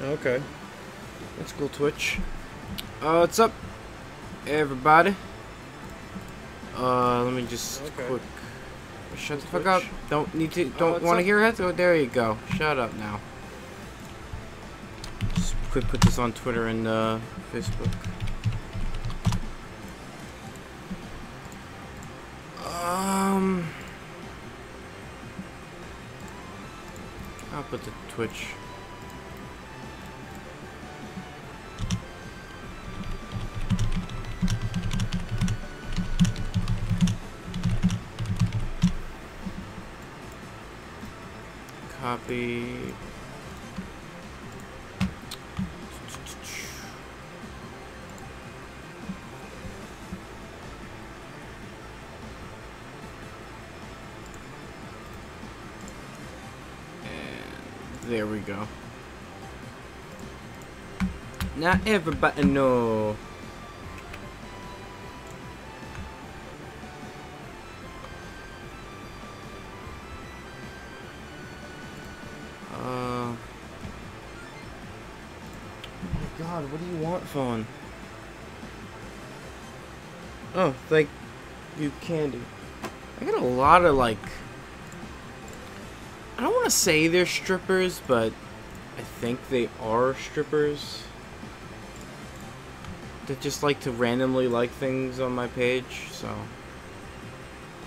Okay. That's cool, Twitch. What's up, everybody? Let me just quick. Shut the fuck up. Don't need to. Don't want to hear it. Oh, there you go. Shut up now. Just quick put this on Twitter and Facebook. I'll put the Twitch. Copy. There we go. Now everybody know. Oh my God, what do you want, phone? Oh, thank you, Candy. I got a lot of like. I don't want to say they're strippers, but I think they are strippers that just like to randomly like things on my page. So,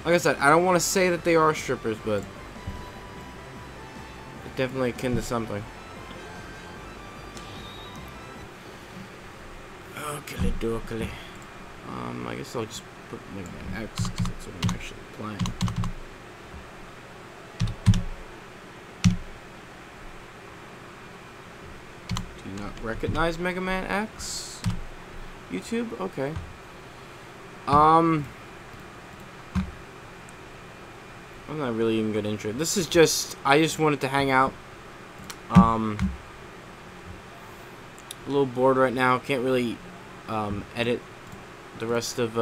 like I said, I don't want to say that they are strippers, but they're definitely akin to something. Okey dokey. I guess I'll just put MegaMan X because that's what I'm actually playing. Recognize MegaMan X? YouTube? Okay. I'm not really in good intro. This is just, I just wanted to hang out. A little bored right now. Can't really edit the rest of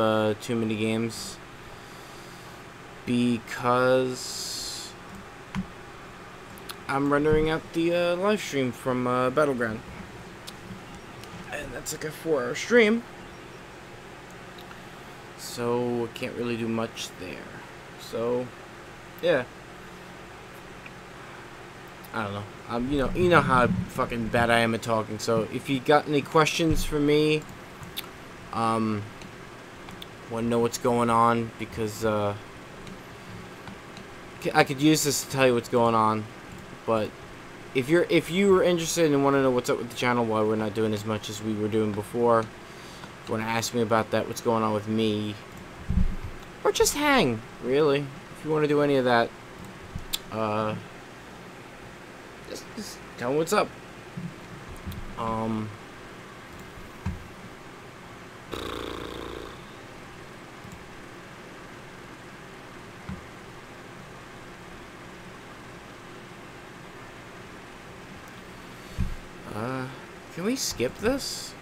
too many games because I'm rendering out the live stream from Battleground. And that's like a 4-hour stream, so I can't really do much there. So, yeah, I don't know. You know how fucking bad I am at talking. So, if you got any questions for me, want to know what's going on, because I could use this to tell you what's going on, but. If you were interested and want to know what's up with the channel, why we're not doing as much as we were doing before, if you want to ask me about that, what's going on with me, or just hang, really, if you want to do any of that, just tell me what's up. Can we skip this?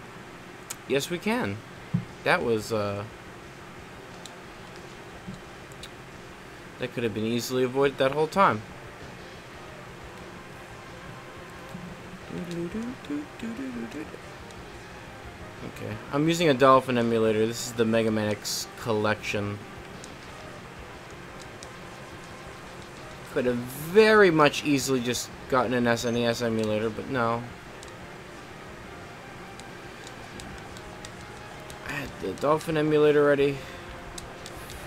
Yes, we can. That was, that could have been easily avoided that whole time. Okay, I'm using a Dolphin emulator. This is the MegaMan X collection. Could have very much easily just gotten an SNES emulator, but no. The Dolphin emulator ready.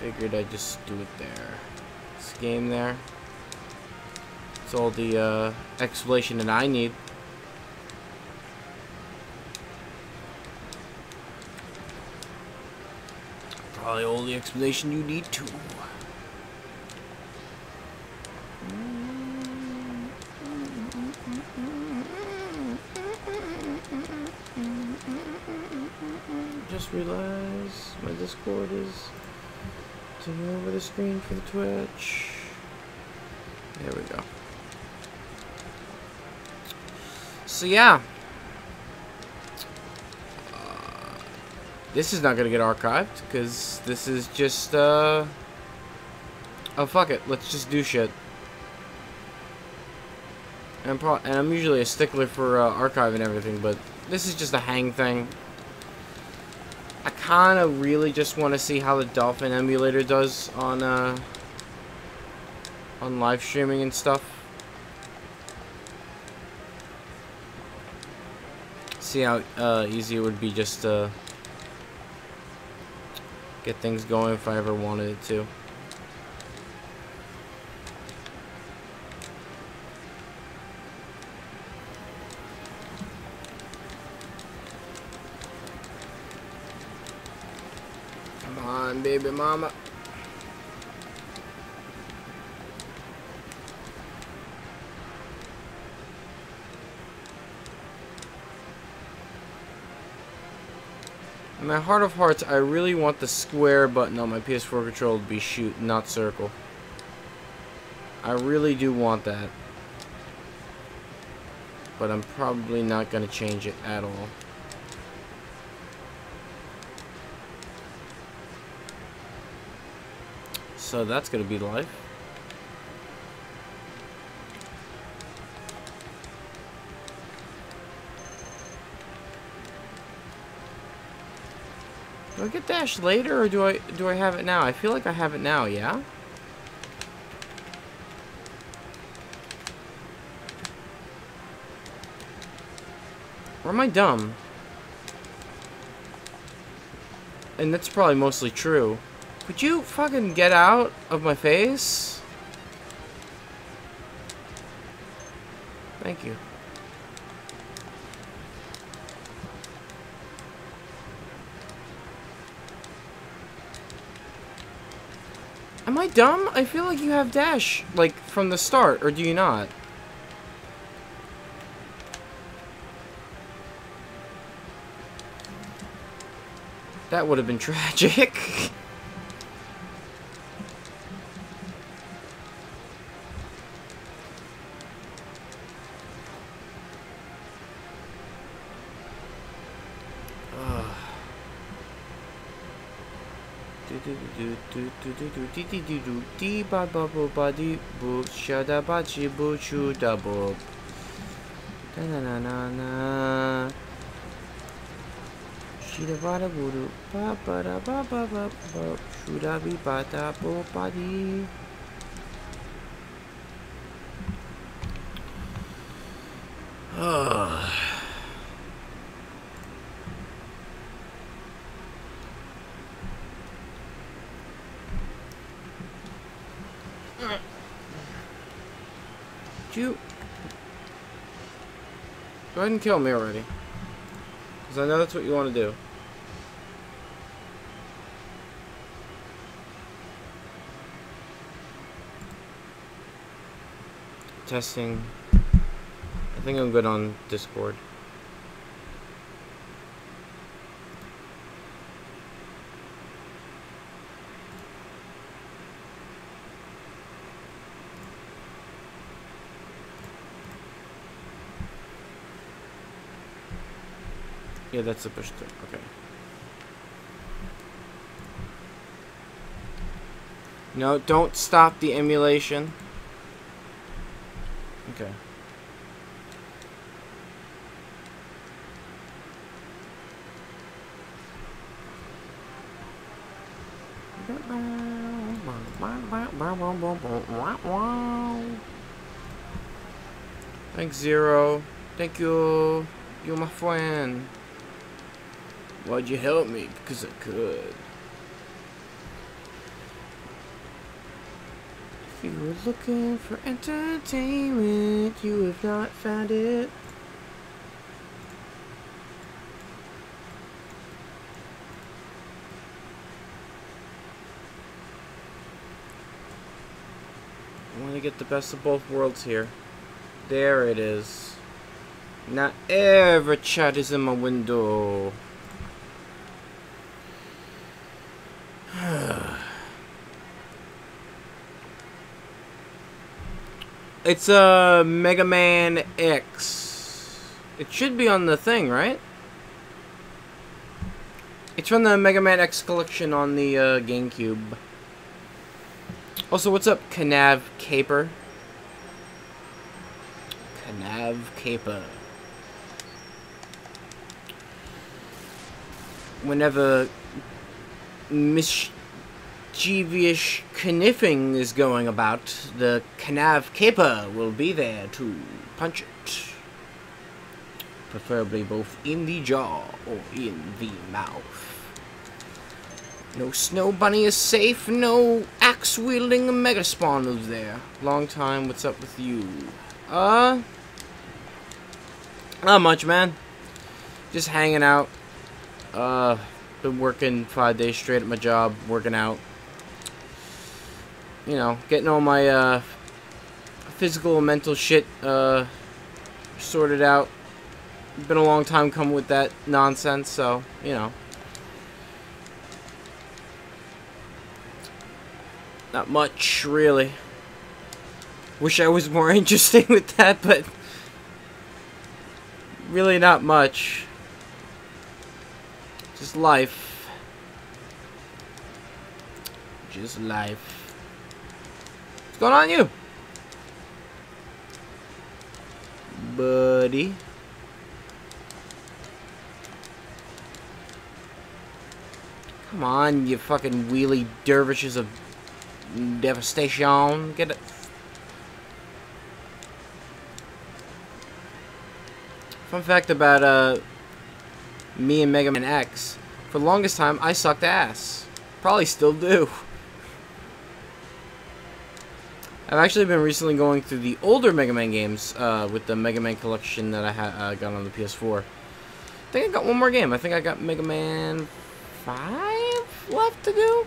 Figured I'd just do it there. This game there. It's all the explanation that I need. Probably all the explanation you need too. Just realized my Discord is taking over the screen for the Twitch. There we go. So yeah, this is not gonna get archived because this is just oh fuck it, let's just do shit. And I'm usually a stickler for archive and everything, but this is just a hang thing. I kind of really just want to see how the Dolphin emulator does on live streaming and stuff. See how easy it would be just to get things going if I ever wanted it to. Come on, baby mama. In my heart of hearts, I really want the square button on my PS4 controller to be shoot, not circle. I really do want that. But I'm probably not going to change it at all. So that's going to be life. Do I get dash later, or do I have it now? I feel like I have it now, yeah? Or am I dumb? And that's probably mostly true. Would you fucking get out of my face? Thank you. Am I dumb? I feel like you have dash, like, from the start, or do you not? That would have been tragic. You go ahead and kill me already, because I know that's what you want to do. Testing. I think I'm good on Discord. Yeah, that's the push through. Okay. No, don't stop the emulation. Okay. Thanks, Zero. Thank you. You're my friend. Why'd you help me? Because I could. If you were looking for entertainment, you have not found it. I want to get the best of both worlds here. There it is. Not every chat is in my window. It's a MegaMan X. It should be on the thing, right? It's from the MegaMan X collection on the GameCube. Also, what's up, Canav Caper? Canav caper. Whenever mischievous kniffing is going about, the Canav caper will be there to punch it. Preferably both in the jaw or in the mouth. No snow bunny is safe, no axe-wielding mega spawn moves there. Long time, what's up with you? Not much, man. Just hanging out. Been working 5 days straight at my job, working out. You know, getting all my, physical and mental shit, sorted out. Been a long time coming with that nonsense, so, you know. Not much, really. Wish I was more interesting with that, but really not much. Just life. Just life. What's going on, you? Buddy. Come on, you fucking wheelie dervishes of devastation. Get it. Fun fact about me and MegaMan X. For the longest time, I sucked ass. Probably still do. I've actually been recently going through the older Mega Man games with the Mega Man collection that I got on the PS4. I think I got one more game. I think I got Mega Man 5 left to do.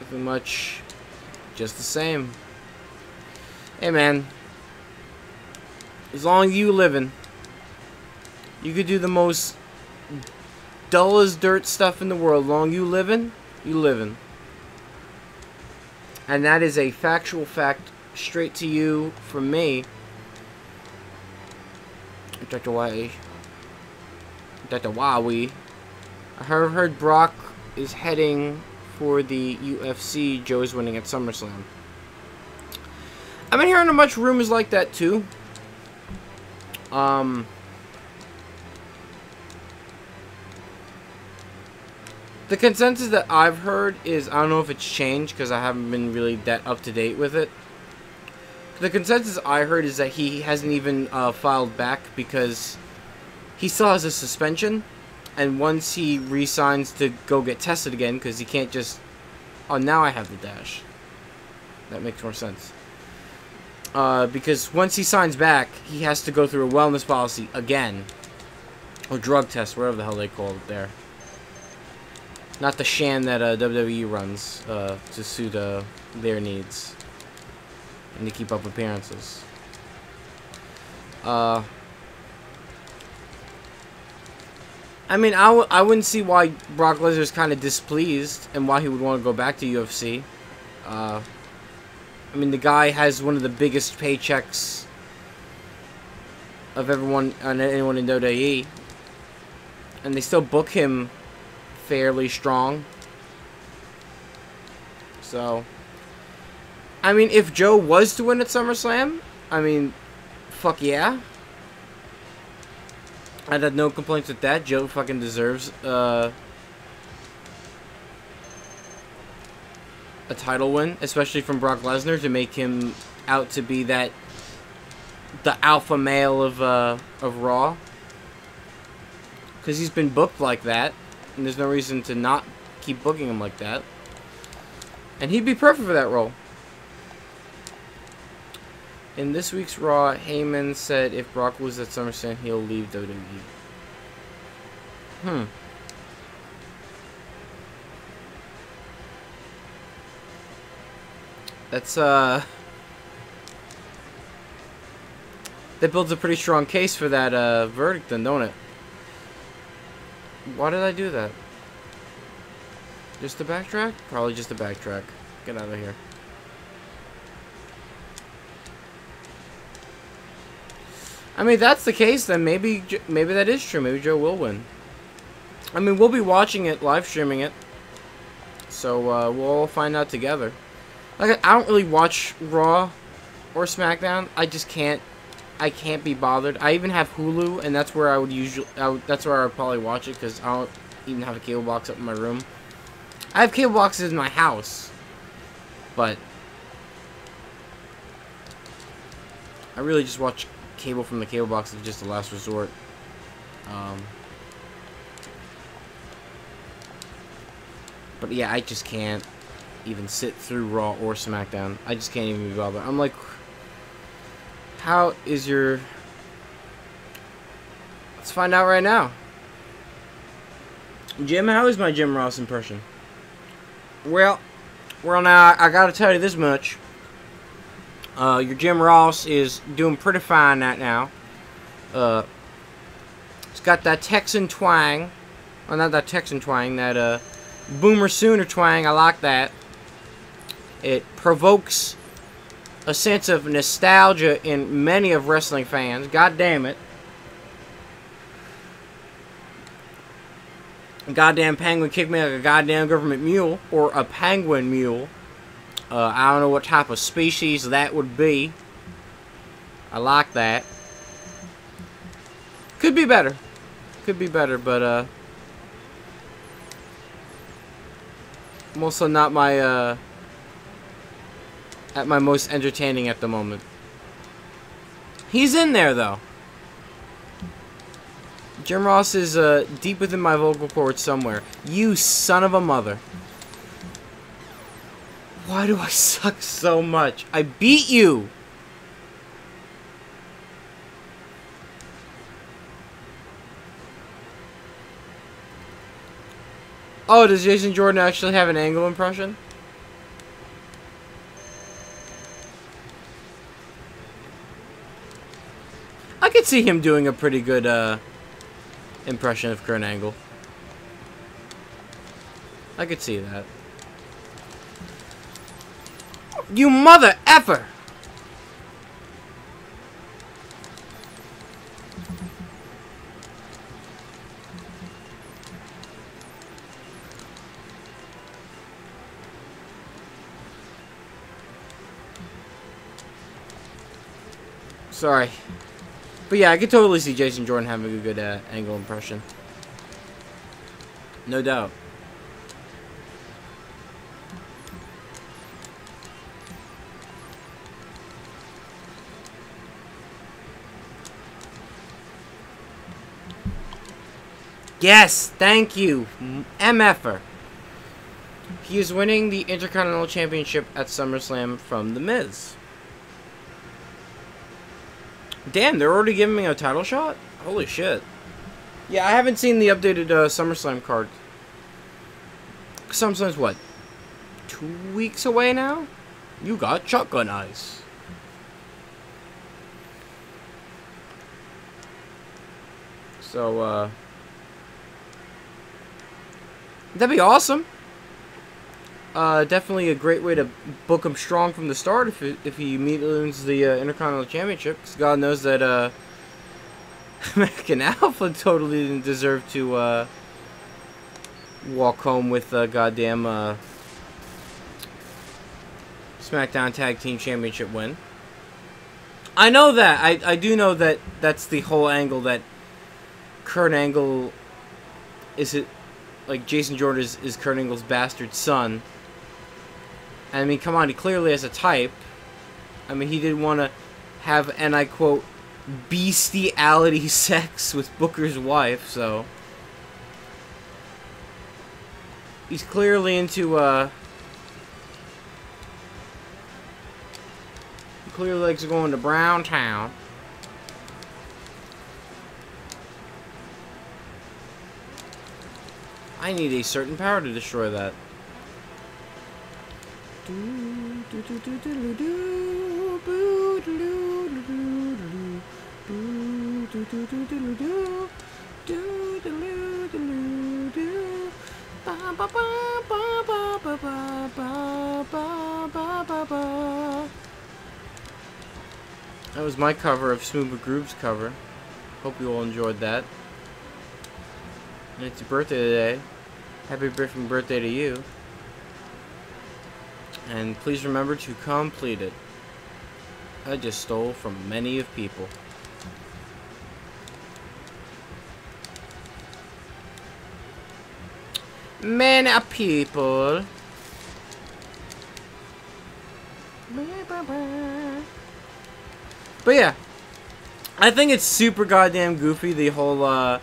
Nothing much. Just the same. Hey, man. As long as you living, you could do the most dull as dirt stuff in the world. As long as you living, you living. And that is a factual fact straight to you from me. Dr. Wowie. I heard Brock is heading for the UFC. Joe's winning at SummerSlam. I've been hearing a bunch of rumors like that too. The consensus that I've heard is, I don't know if it's changed because I haven't been really that up to date with it. The consensus I heard is that he hasn't even filed back because he still has a suspension, and once he re-signs to go get tested again, because he can't just, oh, now I have the dash. That makes more sense. Because once he signs back, he has to go through a wellness policy again, or drug test, whatever the hell they call it there. Not the sham that WWE runs to suit their needs and to keep up appearances. I mean, I wouldn't see why Brock Lesnar's kind of displeased and why he would want to go back to UFC. I mean, the guy has one of the biggest paychecks of anyone in WWE, and they still book him fairly strong. So, I mean, if Joe was to win at SummerSlam, I mean, fuck yeah. I'd have no complaints with that. Joe fucking deserves a title win, especially from Brock Lesnar, to make him out to be the alpha male of Raw. Because he's been booked like that, and there's no reason to not keep booking him like that. And he'd be perfect for that role. In this week's Raw, Heyman said if Brock loses at SummerSlam, he'll leave WWE. That's, that builds a pretty strong case for that, verdict then, don't it? Why did I do that? Just to backtrack? Probably just to backtrack. Get out of here. I mean, if that's the case, then maybe that is true. Maybe Joe will win. I mean, we'll be watching it, live streaming it. So we'll all find out together. Like, I don't really watch Raw or SmackDown. I just can't. I can't be bothered. I even have Hulu, and that's where I would usually. That's where I would probably watch it, because I don't even have a cable box up in my room. I have cable boxes in my house, but I really just watch cable from the cable box as just a last resort. But yeah, I just can't even sit through Raw or SmackDown. I just can't even be bothered. I'm like, how is your... Let's find out right now. Jim, how is my Jim Ross impression? Well, now, I gotta tell you this much. Your Jim Ross is doing pretty fine right now. It's got that Texan twang. Well, not that Texan twang, that, Boomer Sooner twang. I like that. It provokes a sense of nostalgia in many of wrestling fans. God damn it. A goddamn penguin kicked me like a goddamn government mule. Or a penguin mule. I don't know what type of species that would be. I like that. Could be better. Could be better, but, I'm also not my, at my most entertaining at the moment. He's in there, though. Jim Ross is, deep within my vocal cords somewhere. You son of a mother. Why do I suck so much? I beat you! Oh, does Jason Jordan actually have an Angle impression? I could see him doing a pretty good impression of Kurt Angle. I could see that. You mother effer! Sorry. But yeah, I could totally see Jason Jordan having a good Angle impression. No doubt. Yes, thank you, MFer. He is winning the Intercontinental Championship at SummerSlam from The Miz. Damn, they're already giving me a title shot? Holy shit. Yeah, I haven't seen the updated SummerSlam card. SummerSlam's what? 2 weeks away now? You got shotgun eyes. So, that'd be awesome. Definitely a great way to book him strong from the start if he immediately wins the Intercontinental Championship. Because God knows that American Alpha totally didn't deserve to walk home with a goddamn SmackDown Tag Team Championship win. I know that. I do know that that's the whole angle, that Kurt Angle is it. Like, Jason Jordan is Kurt Angle's bastard son. I mean, come on, he clearly has a type. I mean, he didn't want to have, and I quote, bestiality sex with Booker's wife, so. He's clearly into, he clearly likes going to Brown Town. I need a certain power to destroy that. That was my cover of Smooth Groove's cover. Hope you all enjoyed that. And it's your birthday today. Happy birthday to you. And please remember to complete it. I just stole from many of people. Many people. But yeah, I think it's super goddamn goofy. The whole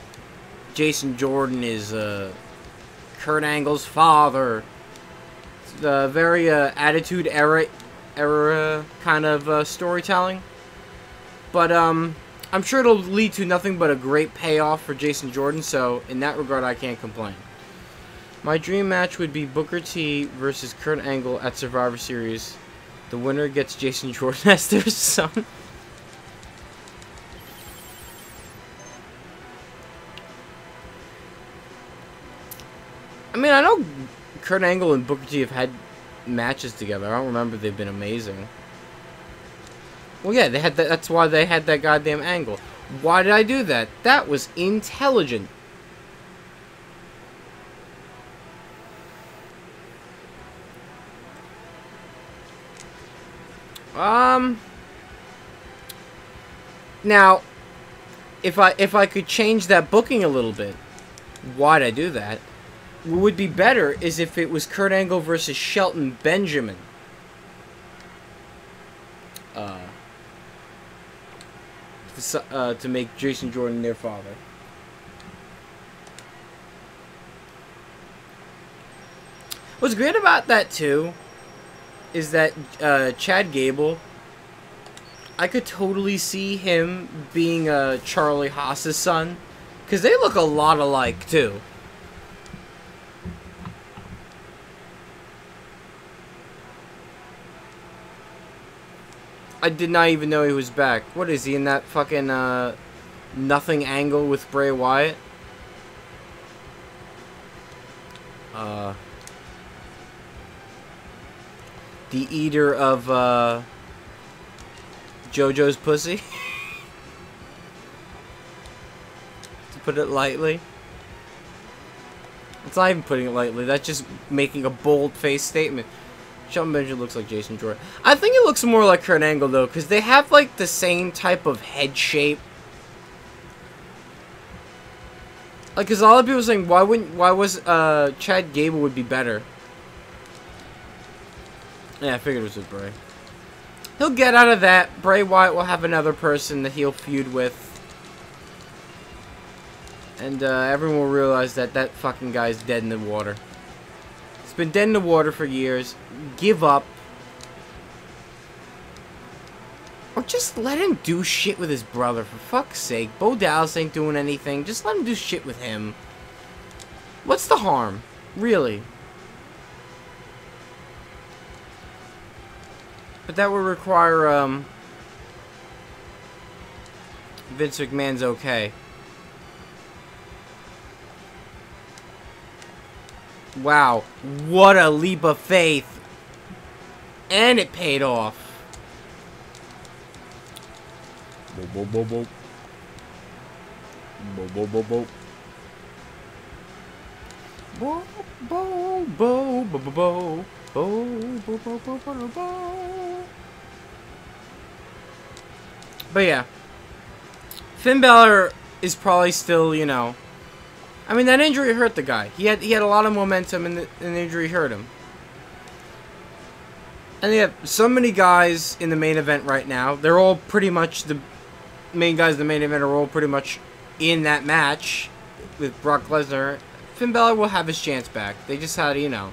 Jason Jordan is Kurt Angle's father. It's the very Attitude Era kind of storytelling. But I'm sure it'll lead to nothing but a great payoff for Jason Jordan. So in that regard, I can't complain. My dream match would be Booker T versus Kurt Angle at Survivor Series. The winner gets Jason Jordan as their son. I mean, I know Kurt Angle and Booker T have had matches together. I don't remember they've been amazing. Well, yeah, they had that. That's why they had that goddamn angle. Why did I do that? That was intelligent. Now, if I could change that booking a little bit, why'd I do that? What would be better is if it was Kurt Angle versus Shelton Benjamin. To make Jason Jordan their father. What's great about that too is that Chad Gable, I could totally see him being Charlie Haas's son, because they look a lot alike too. I did not even know he was back. What is he, in that fucking nothing angle with Bray Wyatt? The eater of JoJo's pussy? To put it lightly. It's not even putting it lightly, that's just making a bold-faced statement. Shelton Benjamin looks like Jason Jordan. I think it looks more like Kurt Angle, though, because they have, like, the same type of head shape. Like, because a lot of people are saying, why was Chad Gable would be better? Yeah, I figured it was with Bray. He'll get out of that. Bray Wyatt will have another person that he'll feud with. And everyone will realize that that fucking guy's dead in the water. He's been dead in the water for years. Give up. Or just let him do shit with his brother, for fuck's sake. Bo Dallas ain't doing anything. Just let him do shit with him. What's the harm? Really? But that would require, Vince McMahon's okay. Wow, what a leap of faith. And it paid off. Bo, bo, bo, bo. Bo, bo, bo, bo. Bo, bo, bo, bo, bo, bo. Bo, bo, bo, bo, bo, bo. But yeah. Finn Balor is probably still, you know, I mean, that injury hurt the guy. He had a lot of momentum, and the injury hurt him. And they have so many guys in the main event right now. They're all pretty much, the main guys in the main event are all pretty much in that match with Brock Lesnar. Finn Balor will have his chance back. They just had to, you know.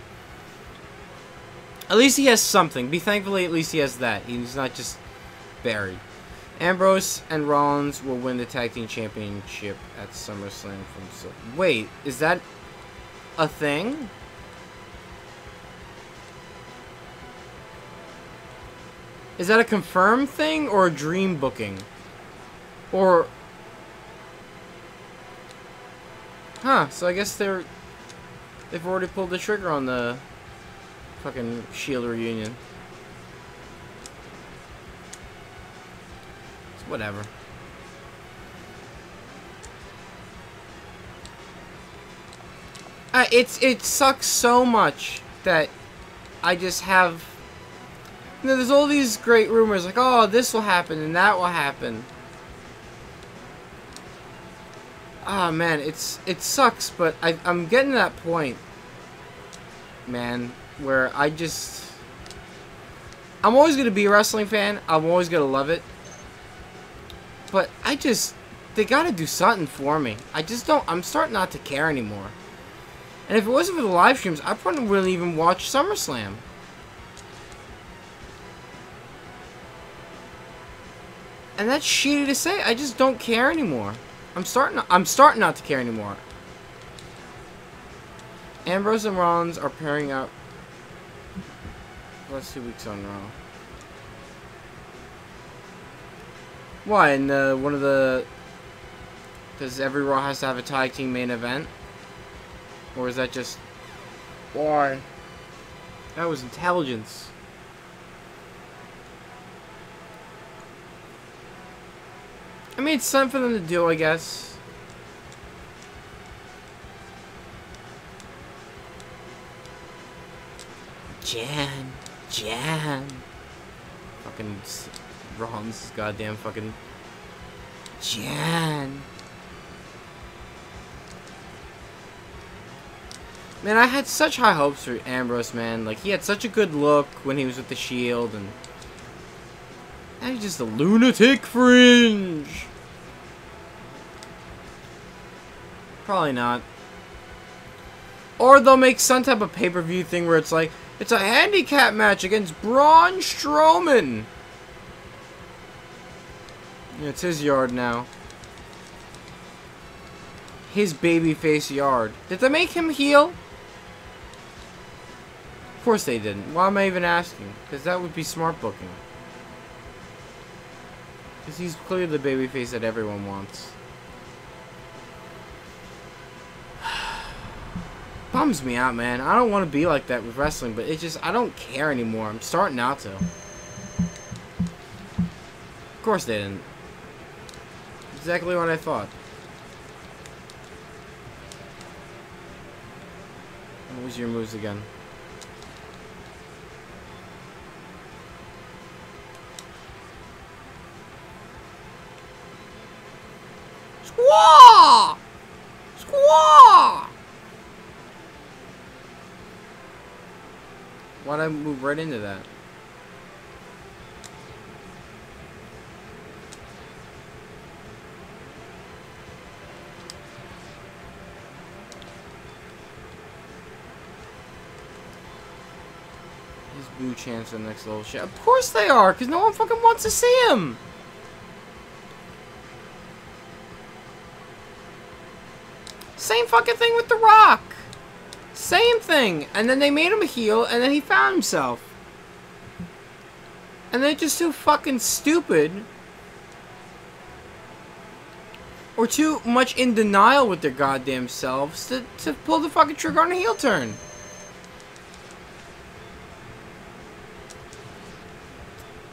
At least he has something. Be thankful at least he has that. He's not just buried. Ambrose and Rollins will win the Tag Team Championship at SummerSlam from... Wait, is that a thing? Is that a confirmed thing or a dream booking? Or... Huh, so I guess they've already pulled the trigger on the fucking Shield reunion. Whatever. It sucks so much that I just have You know, there's all these great rumors like, oh, this will happen and that will happen. Ah, man, it sucks, but I'm getting to that point, man, where I'm always going to be a wrestling fan. I'm always going to love it. But they got to do something for me. I'm starting not to care anymore. And if it wasn't for the live streams, I probably wouldn't even watch SummerSlam. And that's shitty to say. I just don't care anymore. I'm starting not to care anymore. Ambrose and Rollins are pairing up. Last 2 weeks on Raw. Why? And one of the... Does every Raw has to have a tag team main event? Or is that just... Why? That was intelligence. I mean, it's something for them to do, I guess. Jan. Fucking Rollins' goddamn fucking Jan. Man, I had such high hopes for Ambrose, man. Like, he had such a good look when he was with the Shield, and now he's just a lunatic fringe. Probably not. Or they'll make some type of pay-per-view thing where it's like, it's a handicap match against Braun Strowman. Yeah, it's his yard now. His babyface yard. Did they make him heel? Of course they didn't. Why am I even asking? Because that would be smart booking. Because he's clearly the babyface that everyone wants. Bums me out, man. I don't want to be like that with wrestling, but it just, I don't care anymore. I'm starting not to. Of course they didn't. Exactly what I thought. What was your moves again? Squaw! Squaw! Why'd I move right into that? His boo chance for the next level shit. Of course they are, because no one fucking wants to see him. Same fucking thing with The Rock. Same thing. And then they made him a heel, and then he found himself. And they're just too fucking stupid. Or too much in denial with their goddamn selves to pull the fucking trigger on a heel turn.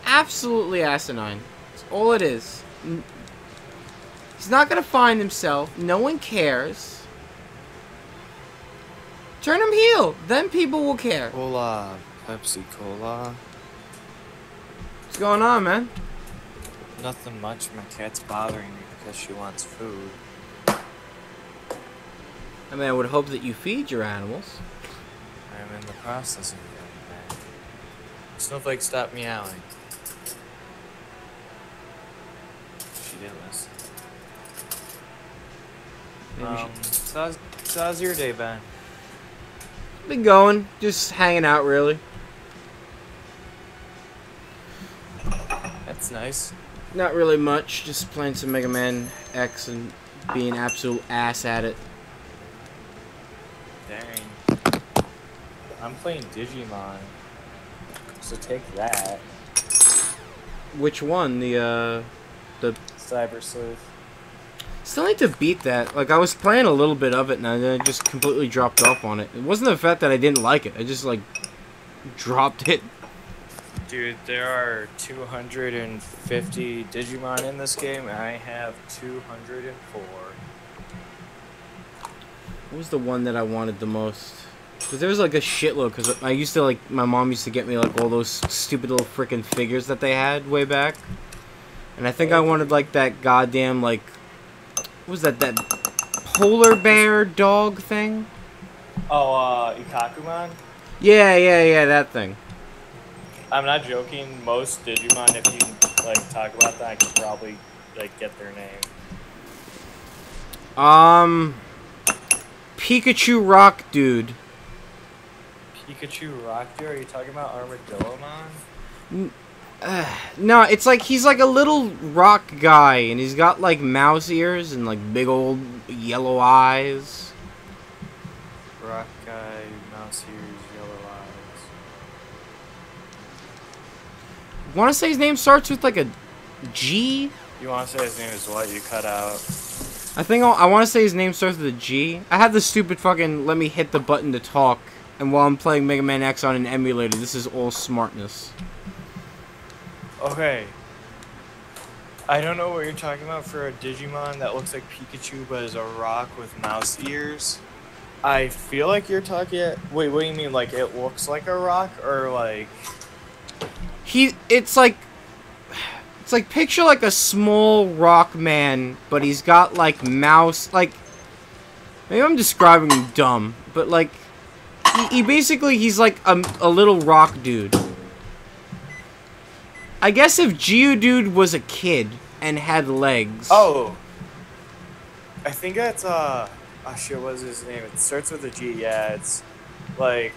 Absolutely asinine. That's all it is. He's not gonna find himself. No one cares. Turn him heel. Then people will care. Cola. Pepsi Cola. What's going on, man? Nothing much. My cat's bothering me because she wants food. I mean, I would hope that you feed your animals. I'm in the process of doing that. Snowflake, stop meowing. She didn't listen. So how's your day, Ben? Been going, just hanging out, really. That's nice. Not really much, just playing some MegaMan X and being an absolute ass at it. Dang. I'm playing Digimon. So take that. Which one? The Cyber Sleuth. Still need to beat that. Like, I was playing a little bit of it, and then I just completely dropped off on it. It wasn't the fact that I didn't like it. I just, like, dropped it. Dude, there are 250 Digimon in this game, and I have 204. What was the one that I wanted the most? Cause there was like a shitload. Cause I used to like my mom used to get me like all those stupid little freaking figures that they had way back, and I think I wanted like that goddamn like what was that polar bear dog thing? Oh, Ikakuman? Yeah, that thing. I'm not joking. Most Digimon, if you like talk about that, I could probably like get their name. Pikachu Rock Dude. Pikachu Rock Dude? Are you talking about Armadillomon? No, it's like he's like a little rock guy, and he's got like mouse ears and like big old yellow eyes. Rock guy, mouse ears, yellow eyes. Want to say his name starts with like a G? You want to say his name is what? You cut out. I think I want to say his name starts with a G. I have the stupid fucking let me hit the button to talk, and while I'm playing Mega Man X on an emulator, this is all smartness. Okay. I don't know what you're talking about for a Digimon that looks like Pikachu but is a rock with mouse ears. I feel like you're talking... Wait, what do you mean? Like, it looks like a rock? Or, like... It's like picture like a small rock man, but he's got like mouse, like, maybe I'm describing him dumb, but like, he basically, he's like a little rock dude. I guess if Geodude was a kid and had legs. Oh! I think that's, oh shit, what is his name? It starts with a G, yeah, it's, like...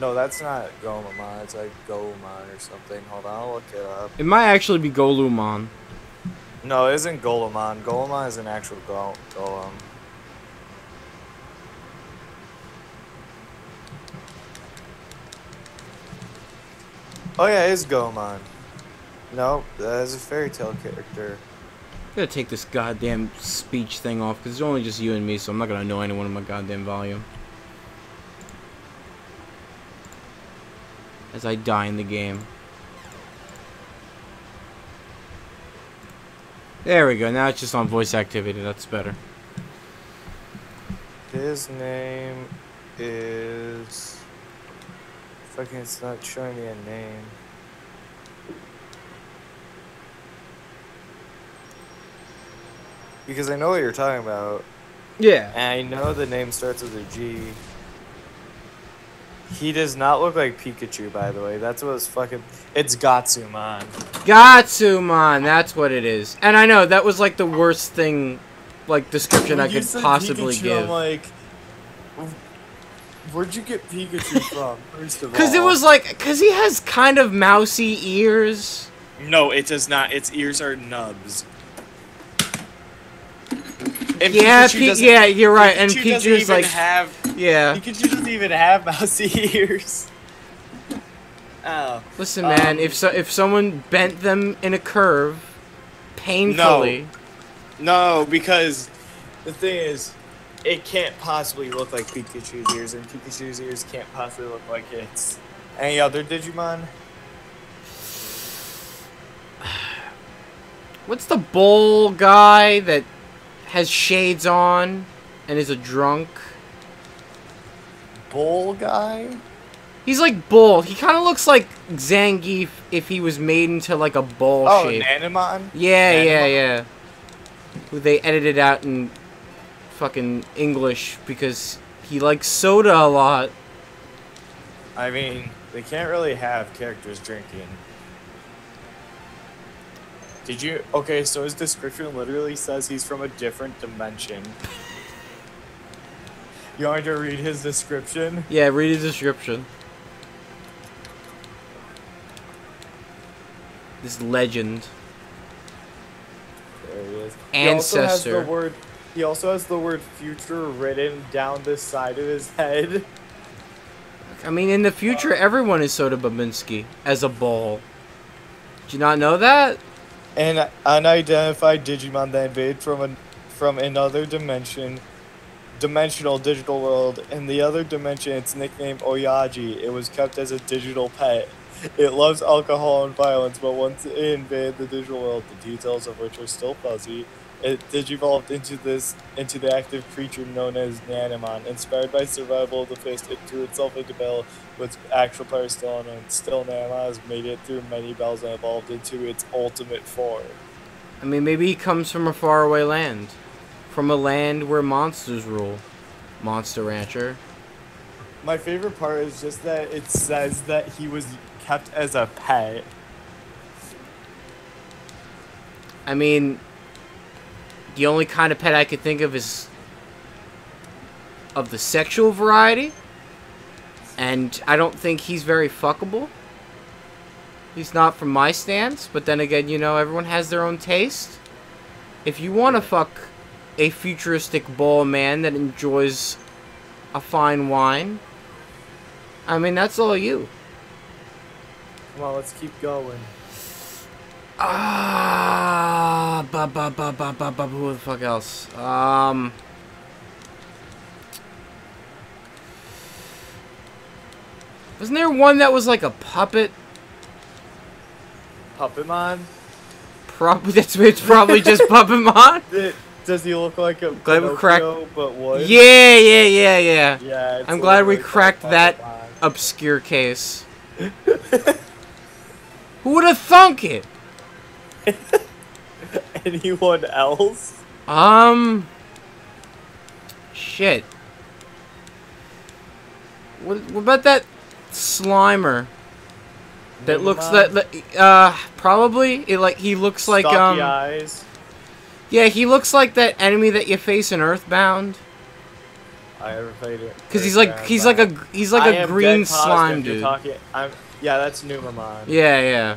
No, that's not Gomamon. It's like Gomon or something. Hold on, I'll look it up. It might actually be Golumon. No, it isn't Golemon. Golemon is an actual golem. Oh yeah, it is Gomon. No, that is a fairy tale character. I'm gonna take this goddamn speech thing off because it's only just you and me, so I'm not gonna annoy anyone in my goddamn volume. As I die in the game. There we go. Now it's just on voice activity. That's better. His name is... Fucking, it's not showing me a name. Because I know what you're talking about. Yeah. And I know the name starts with a G. He does not look like Pikachu, by the way. That's what it's fucking... It's Gatsumon. Gatsumon, that's what it is. And I know, that was like the worst thing, like, description I could possibly Pikachu, give. I'm like... Where'd you get Pikachu from, first of all? Because it was like... Because he has kind of mousy ears. No, it does not. Its ears are nubs. And Yeah, yeah, you're right. And Pikachu's like... Yeah. Pikachu doesn't even have mousy ears. Oh. Listen, man, if someone bent them in a curve, painfully... No, because the thing is, it can't possibly look like Pikachu's ears, and Pikachu's ears can't possibly look like its. Any other Digimon? What's the bull guy that has shades on and is a drunk? Bull guy? He's like bull. He kind of looks like Zangief if he was made into like a ball shape. Oh, Nanamon? Yeah, Nanamon? yeah. Who they edited out in fucking English because he likes soda a lot. I mean, they can't really have characters drinking. Did you... Okay, so his description literally says he's from a different dimension. You want me to read his description? Yeah, read his description. This legend. There he is. Ancestor. He also has the word future written down the side of his head. I mean, in the future, everyone is Soda Babinski as a ball. Did you not know that? An unidentified Digimon that invaded from another dimensional digital world. In the other dimension, its nickname Oyaji. It was kept as a digital pet. It loves alcohol and violence, but once it invaded the digital world, the details of which are still fuzzy, it digivolved into the active creature known as Nanimon. Inspired by survival of the fittest, it threw itself into battle with actual players still unknown. Still, Nanimon has made it through many battles and evolved into its ultimate form. I mean, maybe he comes from a faraway land. From a land where monsters rule. Monster Rancher. My favorite part is just that it says that he was kept as a pet. I mean, the only kind of pet I could think of is of the sexual variety. And I don't think he's very fuckable. He's not from my stance, but then again, you know, everyone has their own taste. If you want to fuck a futuristic ball man that enjoys a fine wine, I mean, that's all you. Come on, let's keep going. Who the fuck else? Wasn't there one that was like a puppet? Puppetmon? It's probably just Puppetmon. Does he look like a Glad we cracked. Pinocchio, but what? Yeah. Yeah, I'm glad we literally cracked that Puppetmon. obscure case. Who would have thunk it? Anyone else? Shit. What about that Slimer? That looks probably he looks like Stocky eyes. Yeah, he looks like that enemy that you face in Earthbound. I ever played it. Cause he's like a green slime dude. Yeah, that's Numamon. Yeah.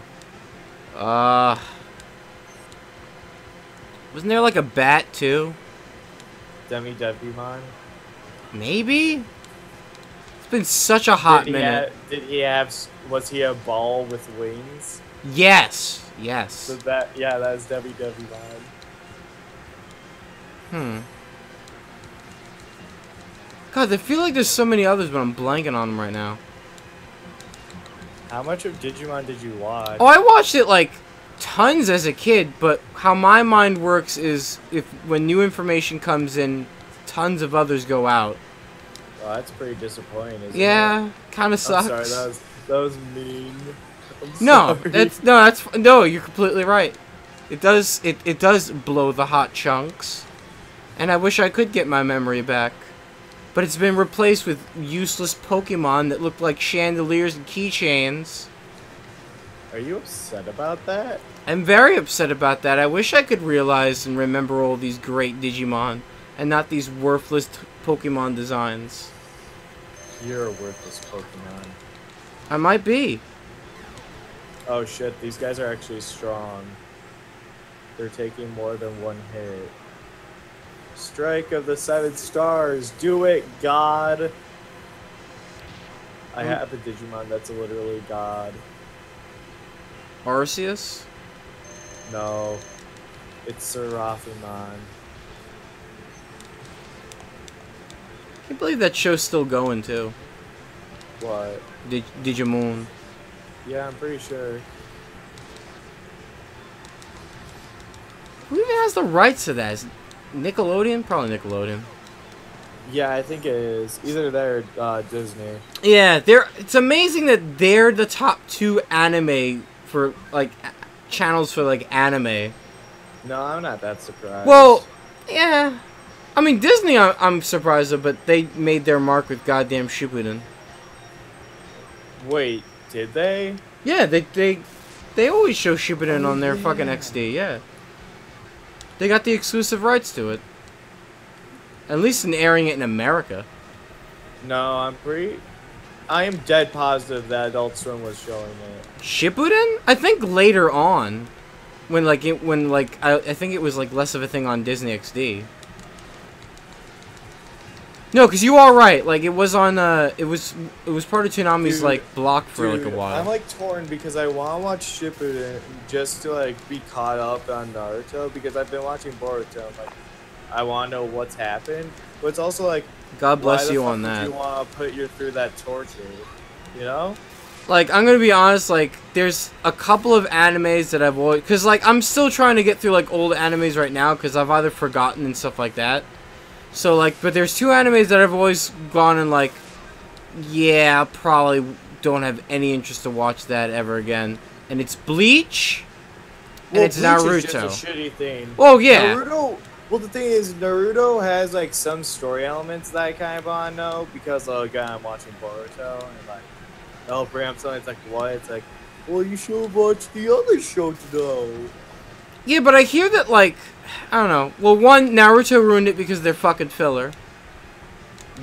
Wasn't there like a bat too? Devimon. Maybe. It's been such a hot minute. Was he a ball with wings? Yes. So that's Devimon. God, I feel like there's so many others, but I'm blanking on them right now. How much of Digimon did you watch? Oh, I watched it like tons as a kid, but how my mind works is when new information comes in, tons of others go out. Well, that's pretty disappointing, isn't it? Yeah, kind of sucks. I'm sorry, that was mean. No, you're completely right. It does blow the hot chunks, and I wish I could get my memory back. But it's been replaced with useless Pokemon that look like chandeliers and keychains. Are you upset about that? I'm very upset about that. I wish I could realize and remember all these great Digimon, and not these worthless Pokemon designs. You're a worthless Pokemon. I might be. Oh shit, these guys are actually strong. They're taking more than one hit. Strike of the 7 stars. Do it, God. I have a Digimon that's literally God. Arceus? No. It's Seraphimon. I can't believe that show's still going, too. What? Digimon. Yeah, I'm pretty sure. Who even has the rights to that? Is it Nickelodeon? Probably Nickelodeon. Yeah, I think it is. Either there or Disney. Yeah, it's amazing that they're the top 2 anime for, like, channels for, like, anime. No, I'm not that surprised. Well, yeah. I mean, Disney I'm surprised of, but they made their mark with goddamn Shippuden. Wait, did they? Yeah, they always show Shippuden on their fucking XD, yeah. They got the exclusive rights to it. At least in airing it in America. No, I am dead positive that Adult Swim was showing it. Shippuden? I think later on, I think it was like less of a thing on Disney XD. No, because you are right. Like it was on it was part of Toonami's like block for like a while. I'm like torn because I want to watch Shippuden just to like be caught up on Naruto because I've been watching Boruto. And, like I want to know what's happened, but it's also like God bless you on why that. the fuck would you want to put you through that torture? You know? Like, I'm gonna be honest, like, there's a couple of animes that I've always... Because, like, I'm still trying to get through, like, old animes right now, because I've either forgotten and stuff like that. So, like, but there's two animes that I've always gone and, like, yeah, probably don't have any interest to watch that ever again. And it's Bleach, and it's Naruto. Is just a shitty thing. Oh, yeah. Naruto... Well, the thing is, Naruto has, like, some story elements that I kind of want to know, because, like, I'm watching Boruto, and, like, oh, Bram, so it's like, what? It's like, well, you should watch the other show to know. Yeah, but I hear that, like, I don't know. Well, one, Naruto ruined it because they're fucking filler.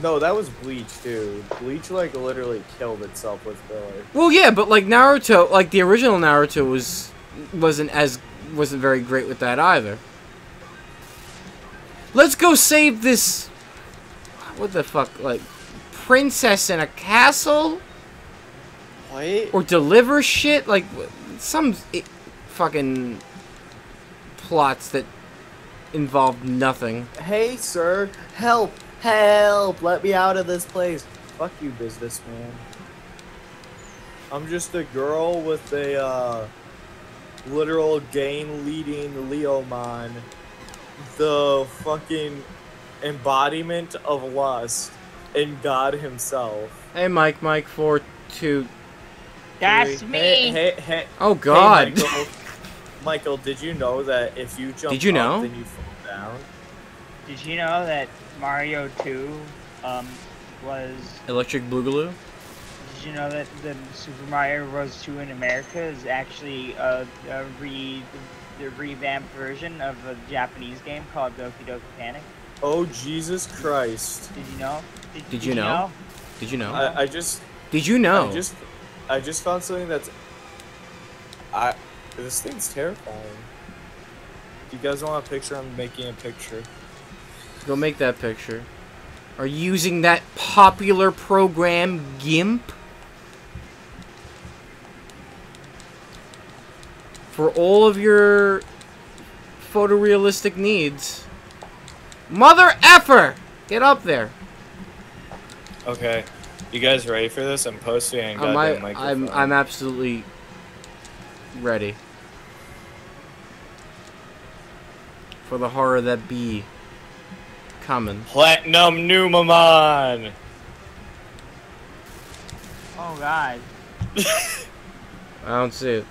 No, that was Bleach, dude. Bleach, like, literally killed itself with filler. Well, yeah, but, like, Naruto, like, the original Naruto wasn't very great with that either. Let's go save this, what the fuck, like, princess in a castle? What? Or deliver shit? Like, some fucking plots that involved nothing. Hey, sir, help, help, let me out of this place. Fuck you, businessman. I'm just a girl with a, literal gang-leading Leomon. The fucking embodiment of lust in God himself. Hey, Mike, 4-2. That's me. Hey. Oh God. Hey, Michael, did you know that if you jump up, then you fall down? Did you know that Mario 2 was Electric Boogaloo? Did you know that the Super Mario Bros. 2 in America is actually the revamped version of a Japanese game called Doki Doki Panic? Oh, Jesus Christ. Did you know? Did you know? Did you know? Did you know? I just found something that's... This thing's terrifying. If you guys want a picture, I'm making a picture. Go make that picture. Are you using that popular program, GIMP? For all of your photorealistic needs. Mother effer! Get up there. Okay. You guys ready for this? I'm posting a goddamn microphone. I'm absolutely ready. For the horror that be coming. Platinum Numamon! Oh God. I don't see it.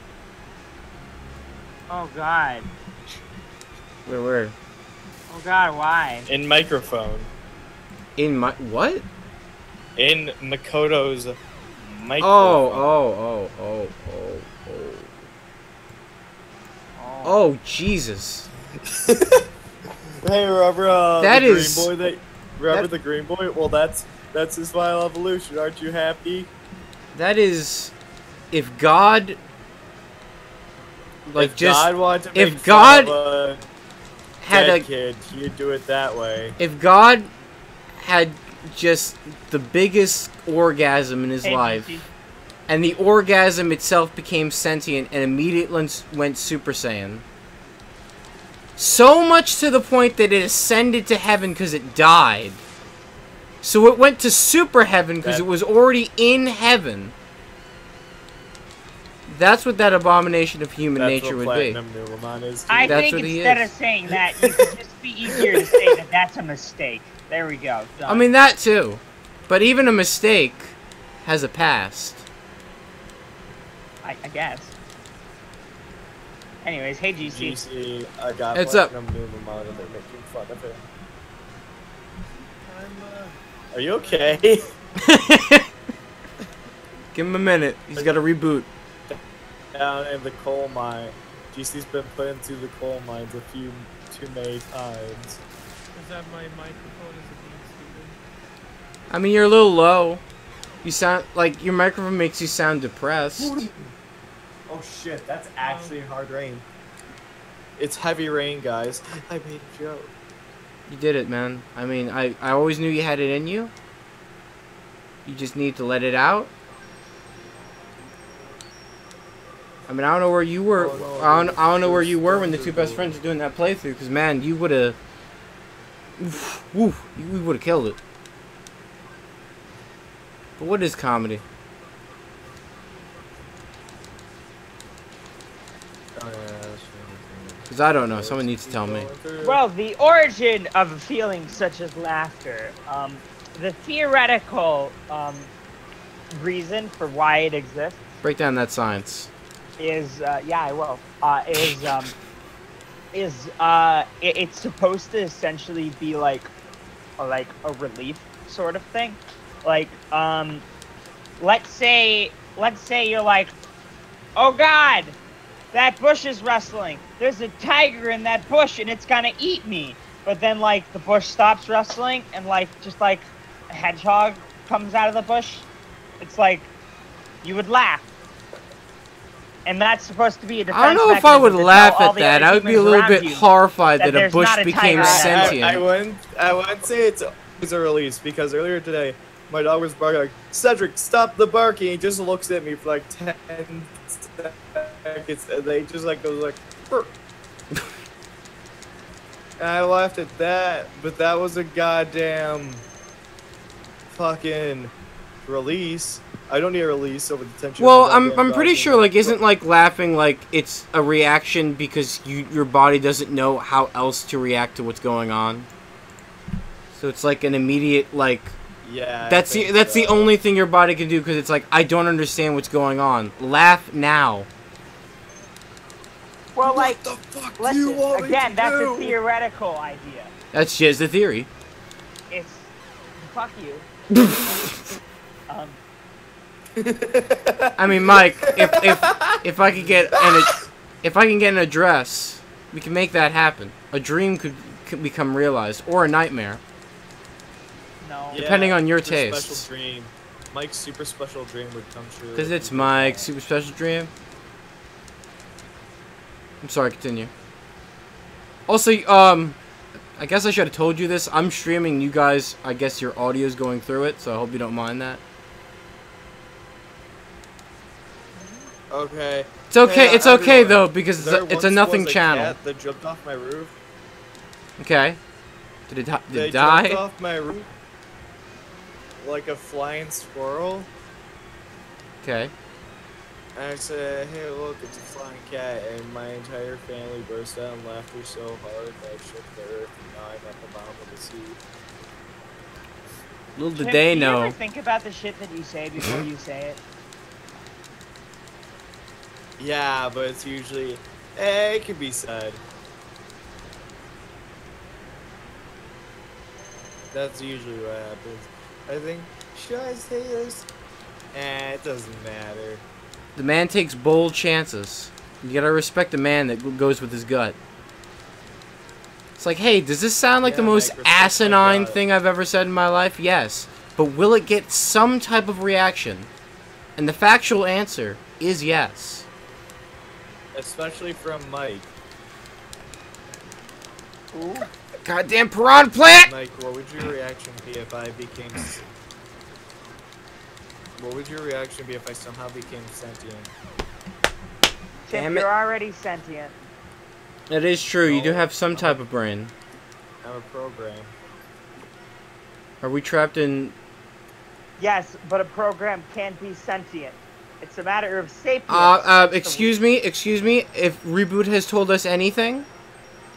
Oh God. Where? Oh God, why? In microphone. In my... What? In Makoto's microphone. Oh. Oh, Jesus. Hey, remember the green boy? Well, that's his final evolution. Aren't you happy? That is... If God... Like, if just... God wanted to if make God fun of a had dead a kid, he'd do it that way. If God had just the biggest orgasm in his life, and the orgasm itself became sentient and immediately went Super Saiyan, so much to the point that it ascended to heaven because it died. So it went to super heaven because it was already in heaven. That's what that abomination of human nature would be. I think instead of saying that, you could just be easier to say that that's a mistake. There we go. Done. I mean, that too. But even a mistake has a past. I guess. Anyways, hey GC. GC, I got It's up. Numamon and they're making fun of him. Are you okay? Give him a minute. He's got to reboot. Down in the coal mine. GC's been put into the coal mines too many times. Is that my microphone? Is it being stupid? I mean, you're a little low. You sound like your microphone makes you sound depressed. Oh shit, that's actually hard rain. It's heavy rain, guys. I made a joke. You did it, man. I mean, I always knew you had it in you. You just need to let it out. I mean, I don't know where you were. I don't know where you were when the two best friends were doing that playthrough. Because, man, you would have... We would have killed it. But what is comedy? Because I don't know. Someone needs to tell me. Well, the origin of a feeling such as laughter, the theoretical reason for why it exists Break down that science. is, yeah, I will, it's supposed to essentially be like a relief sort of thing. Like, let's say you're like, oh God, that bush is rustling. There's a tiger in that bush and it's gonna eat me. But then like the bush stops rustling and like just like a hedgehog comes out of the bush. It's like you would laugh. And that's supposed to be a defense I don't know if I would mechanism to laugh tell all at the that. other I would be a humans little around bit you horrified that that a there's bush not a became tiger in that sentient. I wouldn't say it's always a release because earlier today my dog was barking like, Cedric, stop the barking. He just looks at me for like 10 seconds and they just like goes like Burr. And I laughed at that, but that was a goddamn fucking release. I don't need a release over the tension. Well, of the goddamn I'm pretty dog sure being like isn't like laughing like it's a reaction because your body doesn't know how else to react to what's going on. So it's like an immediate like yeah. that's the only thing your body can do because it's like I don't understand what's going on. Laugh now. Well, like, what the fuck listen, do you want me again, to that's do? a theoretical idea. That's just the theory. It's fuck you. I mean, Mike, if I could get an address, we can make that happen. A dream could become realized, or a nightmare. No. Yeah, Depending on your super tastes. Special dream. Mike's super special dream would come true. Because it's Mike's super special dream. I'm sorry, continue. Also, I guess I should have told you this. I'm streaming you guys. I guess your audio's going through it, so I hope you don't mind that. Okay. It's okay. Yeah, it's okay everyone. though because There it's a once nothing was channel. Cat that jumped off my roof. Okay. Did it They die? jumped off my roof like a flying squirrel. Okay. And I said, "Hey, look, it's a flying cat," and my entire family burst out in laughter so hard that I shook the earth, and now I'm at the bottom of the sea. Little did Chip, they do you know. ever think about the shit that you say before you say it? Yeah, but it's usually, it can be said. That's usually what happens. I think, should I say this? It doesn't matter. The man takes bold chances. You gotta respect a man that goes with his gut. It's like, hey, does this sound like Yeah, the most Mike, respect my asinine gut. thing I've ever said in my life? Yes. But will it get some type of reaction? And the factual answer is yes. Especially from Mike. Ooh. Goddamn piranha plant! Mike, what would your reaction be if I became... What would your reaction be if I somehow became sentient? Chip, Damn it. you're already sentient. That is true. You do No. have some type of brain. I'm a program. Are we trapped in... Yes, but a program can't be sentient. It's a matter of sapience. Excuse me. If Reboot has told us anything,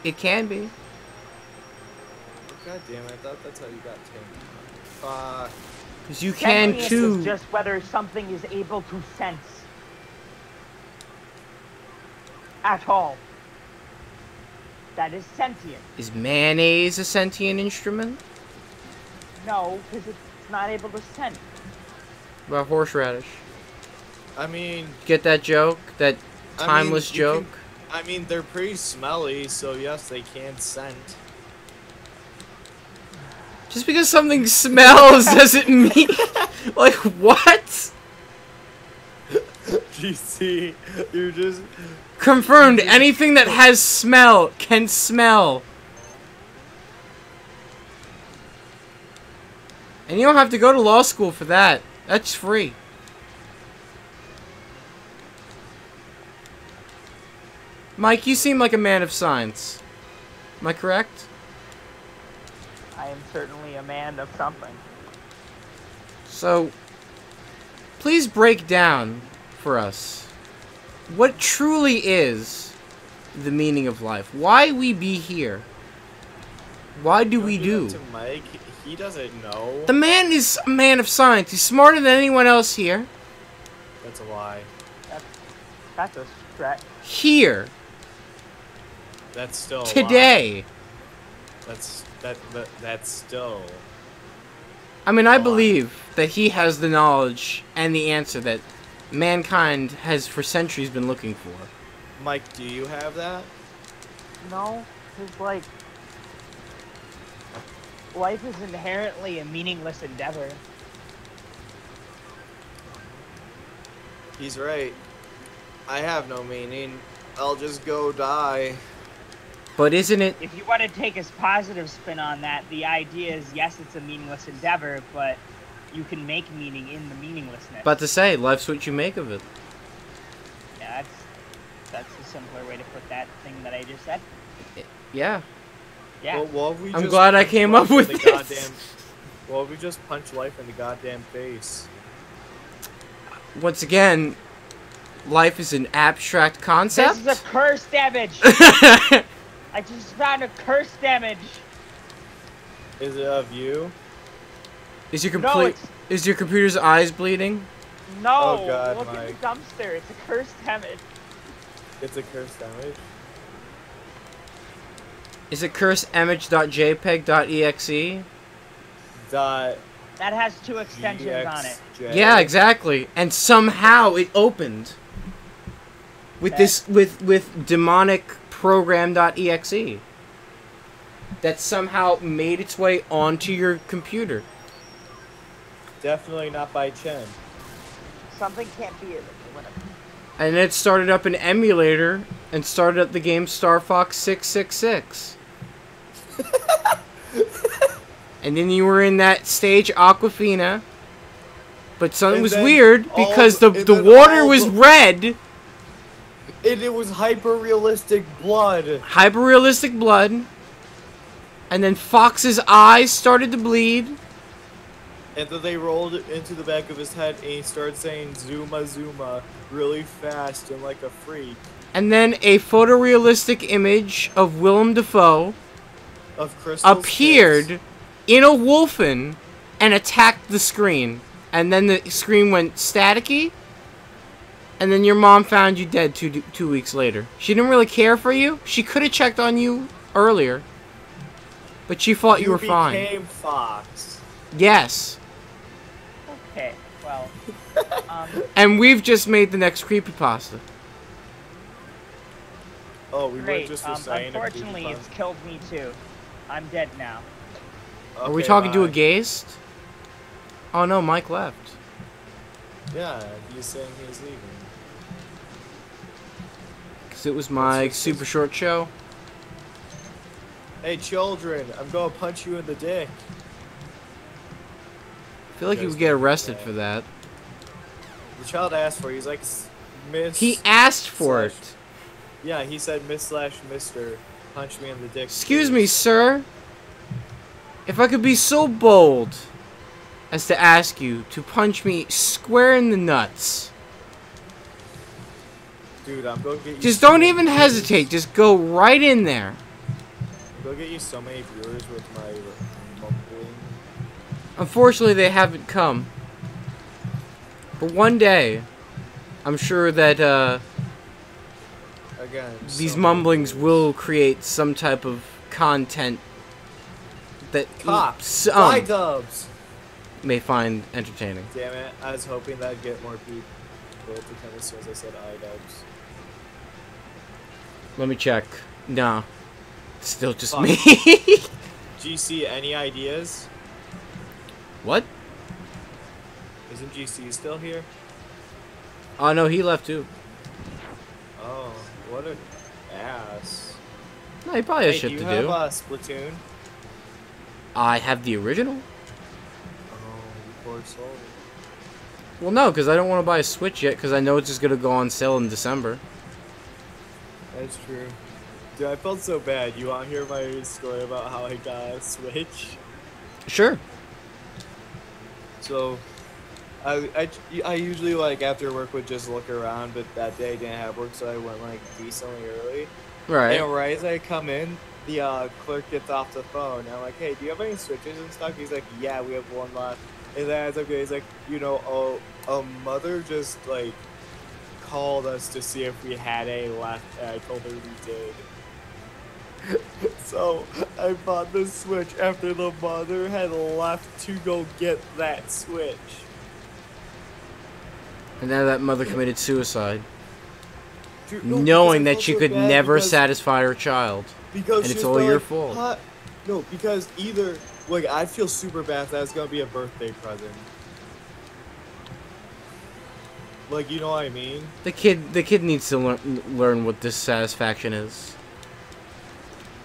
it can be. God damn it, I thought that's how you got tamed. Fuck. Because you can Sentience too. is just whether something is able to sense. At all. That is sentient. Is mayonnaise a sentient instrument? No, because it's not able to sense. What about horseradish? I mean... Get that joke? That timeless you joke? I mean, they're pretty smelly, so yes, they can scent. Just because something smells doesn't mean... Like, what? GC, you're just... Confirmed, anything that has smell can smell. And you don't have to go to law school for that. That's free. Mike, you seem like a man of science. Am I correct? I am certainly a man of something. So, please break down for us what truly is the meaning of life. Why we be here? Why do we do? To Mike, he doesn't know. The man is a man of science. He's smarter than anyone else here. That's a lie. That's a stretch. Here. That's still a lie. Today. That's still. I mean, I believe that he has the knowledge and the answer that mankind has for centuries been looking for. Mike, do you have that? No, it's like life is inherently a meaningless endeavor. He's right. I have no meaning. I'll just go die. But isn't it? If you want to take a positive spin on that, the idea is yes, it's a meaningless endeavor, but you can make meaning in the meaninglessness. About to say, life's what you make of it. Yeah, that's a simpler way to put that thing that I just said. Yeah. Yeah. Well, we I'm just glad I punch came life up with in the this. Well, we just punch life in the goddamn face. Once again, life is an abstract concept. This is a curse damage. I just found a curse damage. Is it of you? Is your No, it's Is your computer's eyes bleeding? no. Oh, God, look at Mike. the dumpster. It's a curse damage. It's a curse damage. Is it curseimage.jpeg.exe? Dot. That has 2 extensions on it. GXJ. Yeah, exactly. And somehow it opened with this with demonic program.exe that somehow made its way onto your computer. Definitely not by Chen. Something can't be it. And it started up an emulator and started up the game Star Fox 666. And then you were in that stage Aquafina. But something And was then weird because and the then water all was the- red. It was hyper-realistic blood. Hyper-realistic blood. And then Fox's eyes started to bleed. And then they rolled it into the back of his head and he started saying Zuma Zuma really fast and like a freak. And then a photorealistic image of Willem Dafoe Of crystal appeared sticks. in a wolfen and attacked the screen. And then the screen went staticky. And then your mom found you dead two weeks later. She didn't really care for you. She could have checked on you earlier. But she thought you were fine. You became Fox. Yes. Okay, well. And we've just made the next creepypasta. Oh, we were Great. just reciting a Unfortunately, creepypasta. it's killed me too. I'm dead now. Are we Okay, talking to a bye. ghost? Oh no, Mike left. Yeah, he's saying he's leaving. Because it was my That's super short show. Hey, children, I'm gonna punch you in the dick. I feel like he would get arrested for that. The child asked for it. He's like, Miss. He asked for slash- it. Yeah, he said Miss/Mr. Punch me in the dick. Excuse please." me, sir. If I could be so bold as to ask you to punch me square in the nuts. Dude, I'm gonna get you. Just so don't many even viewers. hesitate. Just go right in there. I'm gonna get you so many viewers with my mumbling. Unfortunately, they haven't come. But one day, I'm sure that Again, these so many mumblings viewers. will create some type of content that Cops. some Fly dubs. may find entertaining. Damn it! I was hoping that'd get more people to come as soon as I said iDubs. Let me check. No. It's still just Fuck. me. GC, any ideas? What? Isn't GC still here? Oh no, he left too. Oh, what an ass. No, he probably has Hey, shit do to you have do. Splatoon? I have the original. Oh, you poor soul. Well, no, because I don't want to buy a Switch yet, because I know it's just going to go on sale in December. That's true. Dude, I felt so bad. You want to hear my story about how I got a Switch? Sure. So, I usually, like, after work would just look around, but that day I didn't have work, so I went, like, decently early. Right. And right as I come in, the clerk gets off the phone. And I'm like, hey, do you have any switches and stuff? He's like, yeah, we have one left. And then as okay, he's like, you know, a mother just like called us to see if we had any left, and I told her we did. So I bought the switch after the mother had left to go get that switch. And now that mother committed suicide, Dude, no, knowing because I that felt she so could bad never because- satisfy her child. Because And it's she all was your like, fault. "Huh?" No, because either like I'd feel super bad if that was gonna be a birthday present. Like, you know what I mean? The kid needs to learn what dissatisfaction is.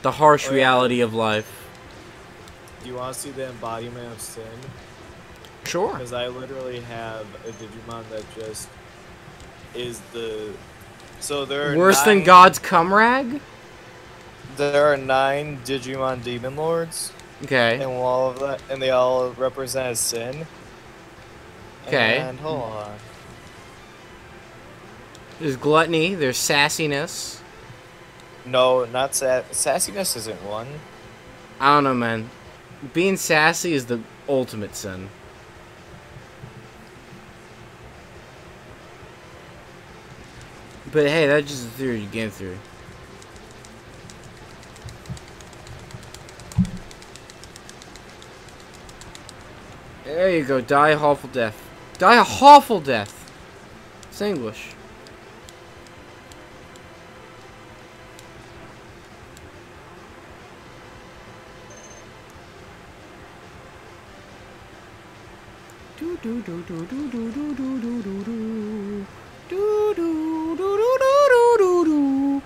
The harsh Oh, yeah. reality of life. Do you want to see the embodiment of sin? Sure. Because I literally have a Digimon that just is the. So there are Worse than 9 God's cum rag? There are 9 Digimon Demon Lords, Okay. and all of that, and they all represent a sin. Okay. And hold on. There's gluttony, there's sassiness. No, not sassiness isn't one. I don't know, man. Being sassy is the ultimate sin. But hey, that's just a theory you game theory. There you go, die a awful death. Die a awful death! It's English. Do do do do do do do do do do do. Do do do do do do do.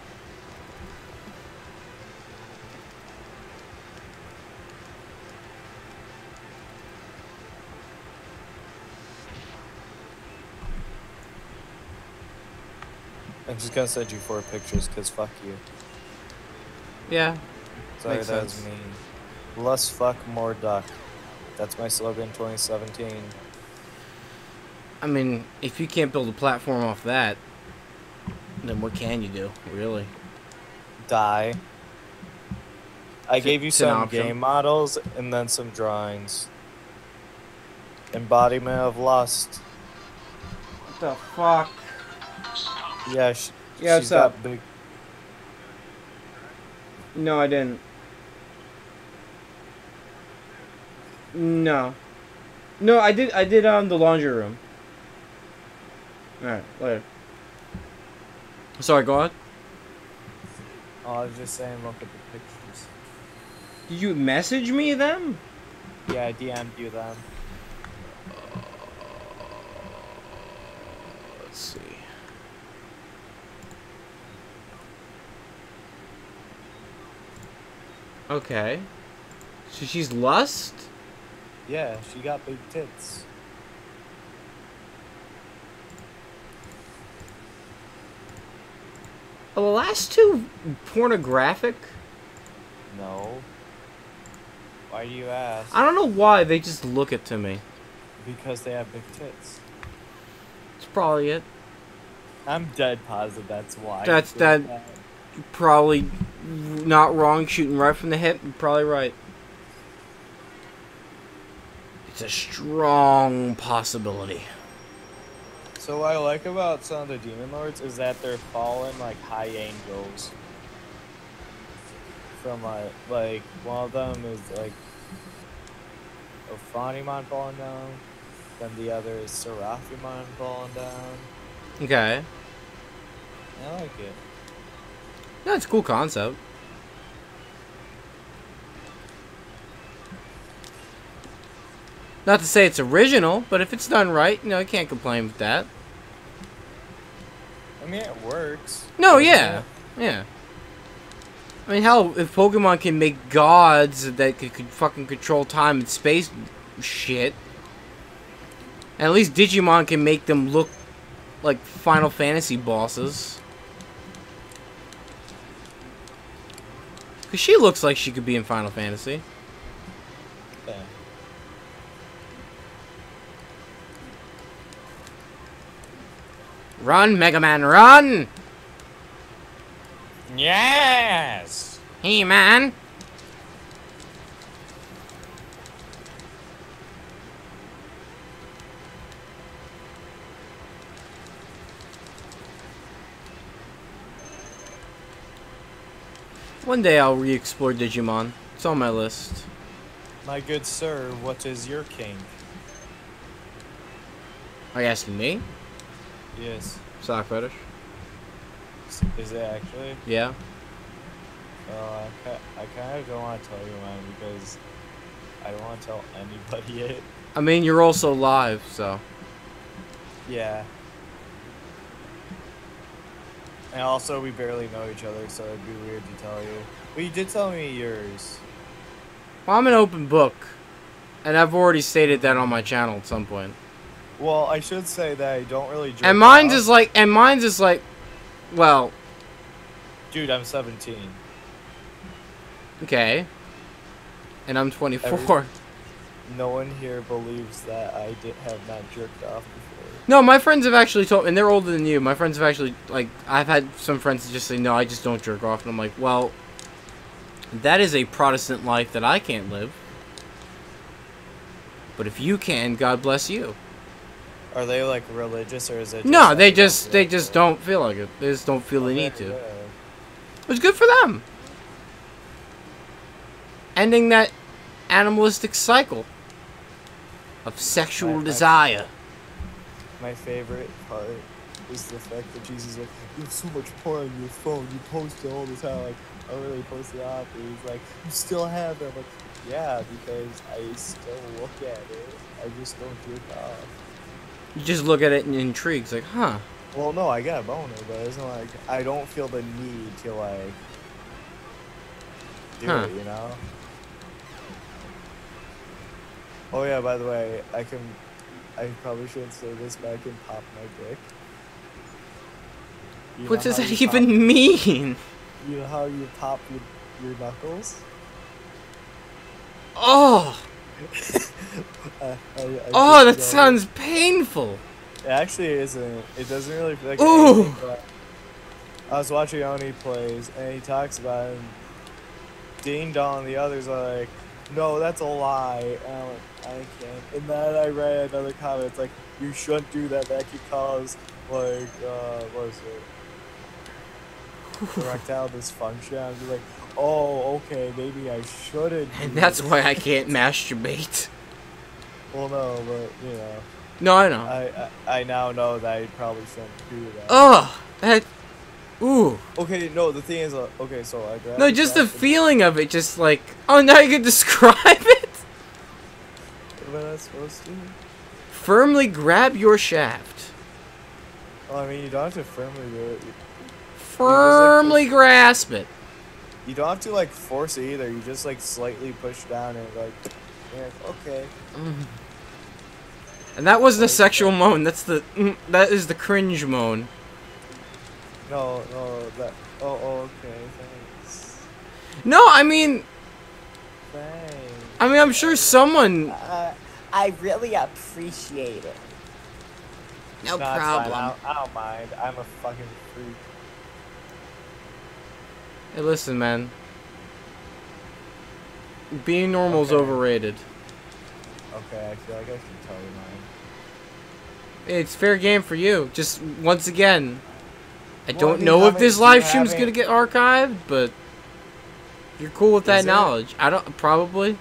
I'm just gonna send you 4 pictures, cause fuck you. Yeah. Sorry, Makes that was sense. mean. Less fuck, more duck. That's my slogan 2017. I mean, if you can't build a platform off that, then what can you do, really? Die. I gave you It's an some option. game models and then some drawings. Embodiment of lust. What the fuck? Yeah, Yeah, she's what's got up? big. No, I didn't. No. No, I did the laundry room. Alright, later. Sorry, go on. Oh, I was just saying, look at the pictures. Did you message me them? Yeah, I DM'd you them. Let's see. Okay. So she's lust? Yeah, she got big tits. Are the last two pornographic? No. Why do you ask? I don't know why, they just look it to me. Because they have big tits. It's probably it. I'm dead positive that's why. That's that. Probably not wrong, shooting right from the hip. You're probably right. It's a strong possibility. So what I like about some of the Demon Lords is that they're fallen like high angels. From like one of them is like a Phanimon falling down, then the other is Seraphimon falling down. Okay. I like it. Yeah, it's a cool concept. Not to say it's original, but if it's done right, you know, you can't complain with that. I mean, it works. No, yeah. Yeah. I mean, hell, if Pokemon can make gods that could fucking control time and space shit, and at least Digimon can make them look like Final Fantasy bosses. Because she looks like she could be in Final Fantasy. Yeah. Run, Mega Man, run! Yes. Hey, man. One day I'll re-explore Digimon. It's on my list. My good sir, what is your kink? Are you asking me? Yes. Sock fetish? Is it actually? Yeah. I kind of don't want to tell you mine because I don't want to tell anybody it. I mean, you're also live, so. Yeah. And also, we barely know each other, so it'd be weird to tell you. But you did tell me yours. Well, I'm an open book. And I've already stated that on my channel at some point. Well, I should say that I don't really jerk And mine's off. is like, well, Dude, I'm 17. okay. And I'm 24. No one here believes that I have not jerked off before. No, my friends have actually told me, and they're older than you. My friends have actually, like, I've had some friends that just say, no, I just don't jerk off. And I'm like, well, that is a Protestant life that I can't live. But if you can, God bless you. Are they like religious or is it? No, like they just don't feel like it. They just don't feel the need to. It's good for them. Ending that animalistic cycle of sexual desire. My favorite part is the fact that Jesus is like, you have so much porn on your phone. You post it all the time. Like, I don't really post it off. And he's like, you still have it. I'm like, yeah, because I still look at it. I just don't jerk off. You just look at it and intrigues, like, huh? Well, no, I got a boner, but it's not like I don't feel the need to like do it, you know. Oh yeah, by the way, I probably shouldn't say this, but I can pop my dick. You What know does how that you even mean? You know how you pop your knuckles? Oh! Oh, that sounds painful. It actually isn't. It doesn't really feel like Ooh. anything, but I was watching Oni plays, and he talks about it, and Ding Dong, the others are like, no, that's a lie. And I'm like, I can't. And then I read another comment, it's like, you shouldn't do that. That could cause, like, what is it? Erectile dysfunction. I was like, oh, okay, maybe I shouldn't. And that's why I can't masturbate. Well, no, but, you know. No, I know. I now know that I probably shouldn't do that. Ugh! That... Ooh. Okay, no, the thing is, okay, so I grabbed... No, just the feeling of it, just like... Oh, now you can describe it? What am I supposed to? Firmly grab your shaft. Well, I mean, you don't have to firmly do it. Firmly grasp it. You don't have to, like, force it either. You just, like, slightly push down and, like, you're like, okay. And that wasn't a sexual moan. That's the... that is the cringe moan. No, that... Oh, okay, thanks. No, I mean... Thanks. I mean, I'm sure someone... I really appreciate it. No it's fine. problem. I don't mind. I'm a fucking freak. Hey, listen, man. Being normal is overrated. Okay, I feel like I should tell you mine. It's fair game for you. Just, once again... I Well, don't do you know have if it- this do you live have stream's it- gonna get archived, but... You're cool with that Is it? knowledge. I don't... Probably.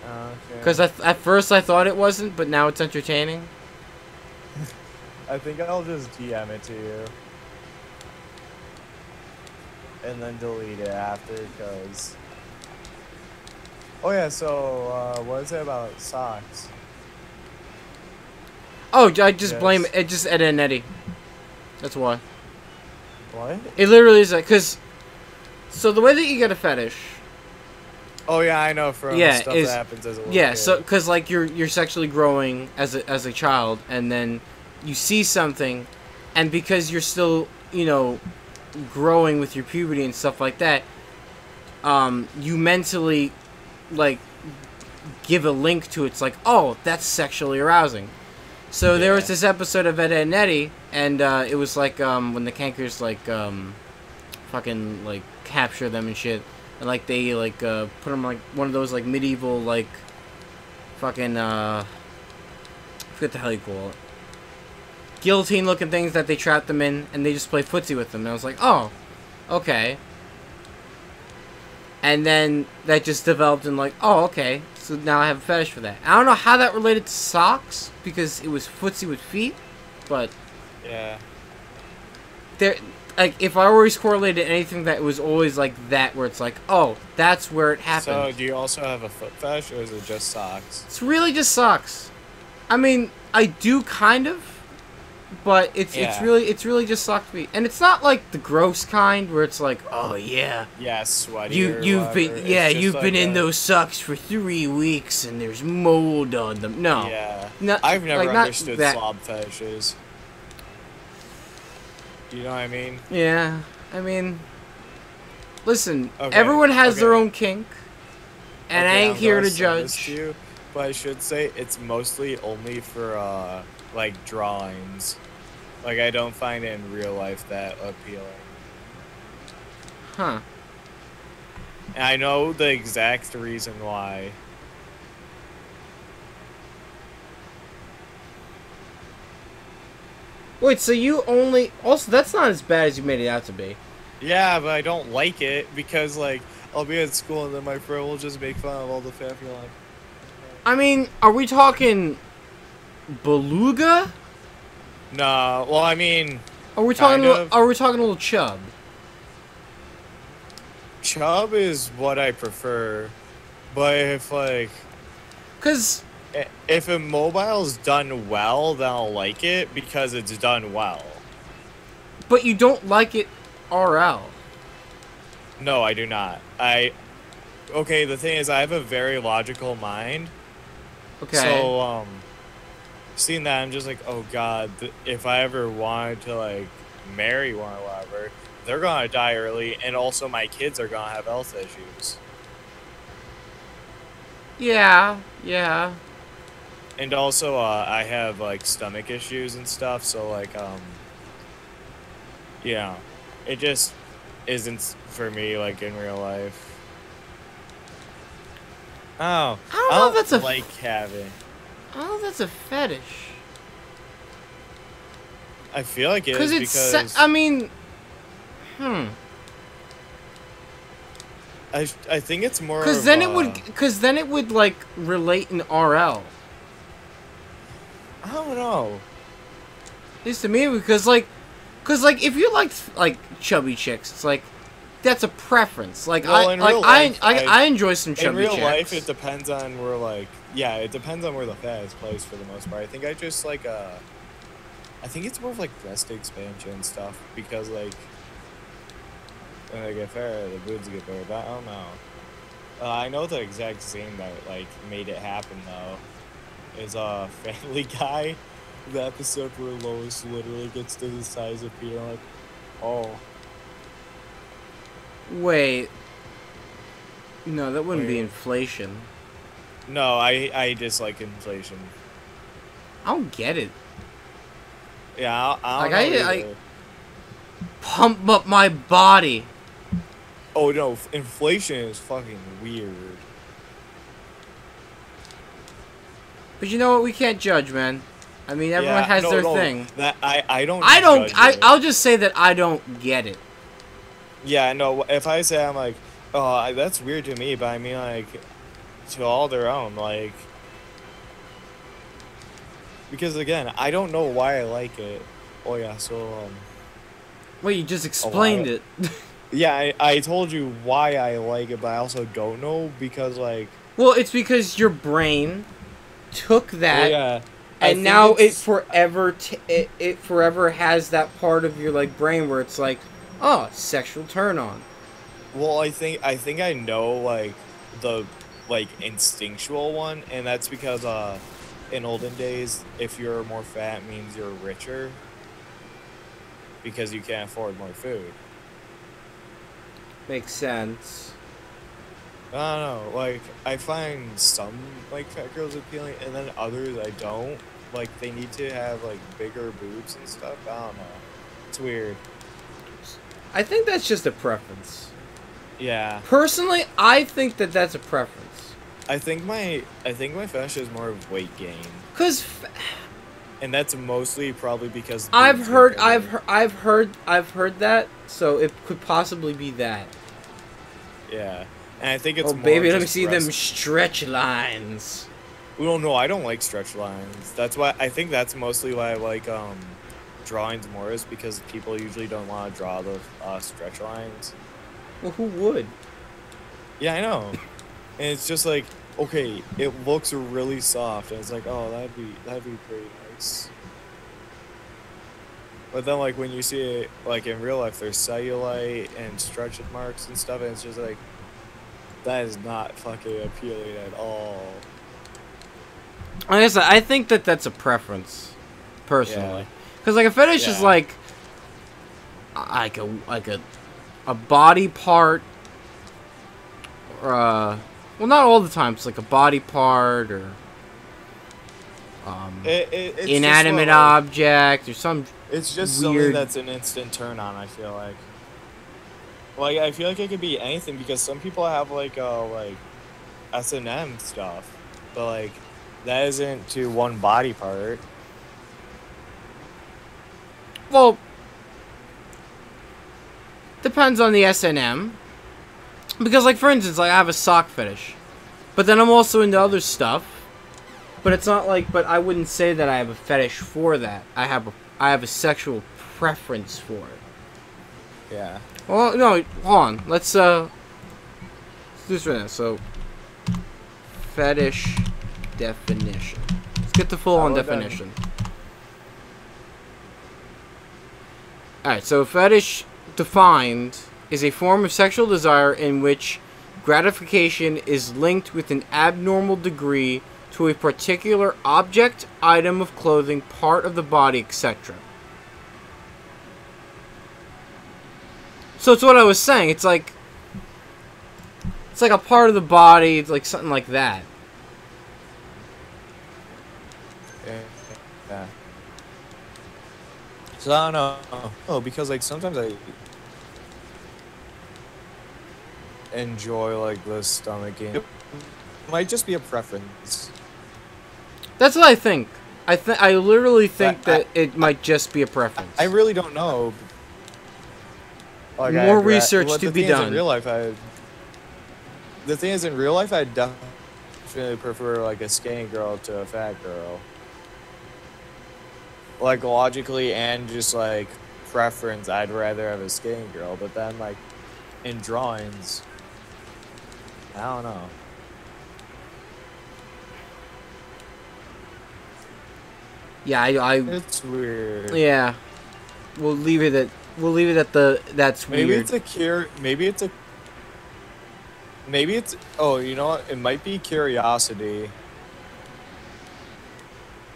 Okay. Because at first I thought it wasn't, but now it's entertaining. I think I'll just DM it to you. And then delete it after, because... Oh yeah, so, what is it about socks? Oh, I just blame Yes. it. Just Ed and Eddie. That's why. What? It literally is like, because... So the way that you get a fetish... Oh yeah, I know from Yeah, stuff is- that happens as a little Yeah, kid. so, because, like, you're sexually growing as a child, and then you see something, and because you're still, you know, growing with your puberty and stuff like that, you mentally, like, give a link to it. It's like, oh, that's sexually arousing. So there was Yeah. this episode of Ed and Eddie, and it was like when the cankers like fucking like capture them and shit, and like they like put them like one of those like medieval like fucking I forget the hell you call it, guillotine looking things that they trap them in, and they just play footsie with them. And I was like, oh, okay. And then that just developed in like, oh, okay. So now I have a fetish for that. I don't know how that related to socks because it was footsie with feet, but yeah. There, like, if I always correlated anything that was always like that, where it's like, oh, that's where it happened. So, do you also have a foot fetish, or is it just socks? It's really just socks. I mean, I do kind of, but it's really just sock feet, and it's not like the gross kind where it's like, oh yeah, sweaty. You've been in those socks for 3 weeks and there's mold on them. No, I've never like, understood slob fetishes. You know what I mean? Yeah, I mean, listen, everyone has their own kink, and I ain't here to judge. But I should say it's mostly only for like drawings. Like, I don't find it in real life that appealing. Huh. And I know the exact reason why. Wait, so you only... Also, that's not as bad as you made it out to be. Yeah, but I don't like it because, like, I'll be at school and then my friend will just make fun of all the fat people. Like, I mean, are we talking beluga? no, well, I mean... Are we talking a little chub? Chub is what I prefer, but if, like... Because... If a mobile's done well, then I'll like it because it's done well. But you don't like it RL. No, I do not. Okay, the thing is, I have a very logical mind. Okay. So, seeing that, I'm just like, oh god, if I ever wanted to, like, marry one or whatever, they're gonna die early, and also my kids are gonna have health issues. Yeah, yeah. And also, I have, like, stomach issues and stuff, so, like, yeah, it just isn't for me, like, in real life. Oh, I don't know if that's like having. I don't know if that's a fetish. I feel like it is because... I mean... I think it's more Because then it would, like, relate in RL. I don't know. At least to me, because if you like chubby chicks, it's like that's a preference. Like, well, I enjoy some chubby chicks. In real life, it depends on where, like, yeah, it depends on where the fat is placed for the most part. I think I just like I think it's more of like breast expansion and stuff because like when they get fatter, the boobs get bigger. But I don't know. I know the exact scene that like made it happen though. Is Family Guy, the episode where Lois literally gets to the size of Peter. Like, oh. Wait. No, that wouldn't be inflation. No, I dislike inflation. I don't get it. Yeah, I pump up my body. Oh no, inflation is fucking weird. But you know what? We can't judge, man. I mean, everyone has their thing. That I don't. I'll just say that I don't get it. Yeah, no. If I say I'm like, oh, that's weird to me, but I mean like, to all their own, like. Because again, I don't know why I like it. Oh yeah, so Wait, you just explained it. Yeah, I told you why I like it, but I also don't know because like. Well, it's because your brain took that, yeah, and now it forever it forever has that part of your like brain where it's like, oh, sexual turn on. Well, I think I know like the like instinctual one, and that's because in olden days, if you're more fat, it means you're richer because you can't afford more food. Makes sense. I don't know, like, I find some, like, fat girls appealing, and then others I don't. Like, they need to have, like, bigger boobs and stuff. I don't know. It's weird. I think that's just a preference. Yeah. Personally, I think that that's a preference. I think my fetish is more of weight gain. Cause And that's mostly probably because I've heard that, so it could possibly be that. Yeah. And I think it's Oh more baby, let me just see them breast- stretch lines. Well, no, I don't like stretch lines. That's why I think that's mostly why I like drawings more, is because people usually don't want to draw the stretch lines. Well, who would? Yeah, I know. And it's just like, okay, it looks really soft, and it's like, oh, that'd be pretty nice. But then, like, when you see it, like, in real life, there's cellulite and stretch marks and stuff, and it's just like, that is not fucking appealing at all. Like I said, I think that that's a preference, personally. Because like a fetish is like a body part. Well, not all the time. It's like a body part or It's inanimate just object or some. It's just weird... something that's an instant turn on, I feel like. Like, I feel like it could be anything, because some people have like S&M stuff, but like that isn't to one body part. Well, depends on the S&M. Because like for instance, like I have a sock fetish, but then I'm also into other stuff. But it's not like, but I wouldn't say that I have a fetish for that. I have a sexual preference for it. Yeah. Well, no, hold on. Let's do this right now. So, fetish definition. Let's get the full-on definition. Alright, so fetish defined is a form of sexual desire in which gratification is linked with an abnormal degree to a particular object, item of clothing, part of the body, etc. So it's what I was saying. It's like a part of the body. It's like something like that. Yeah. So I don't know. Oh, because like sometimes I enjoy like the stomach game. It might just be a preference. That's what I think. I literally think that it might just be a preference. I really don't know. Like, More research to be done. In real life, the thing is, in real life, I definitely prefer like a skinny girl to a fat girl. Like logically and just like preference, I'd rather have a skinny girl. But then like in drawings, I don't know. Yeah, It's weird. Yeah, we'll leave it at that's weird. Maybe it's oh, you know what? It might be curiosity.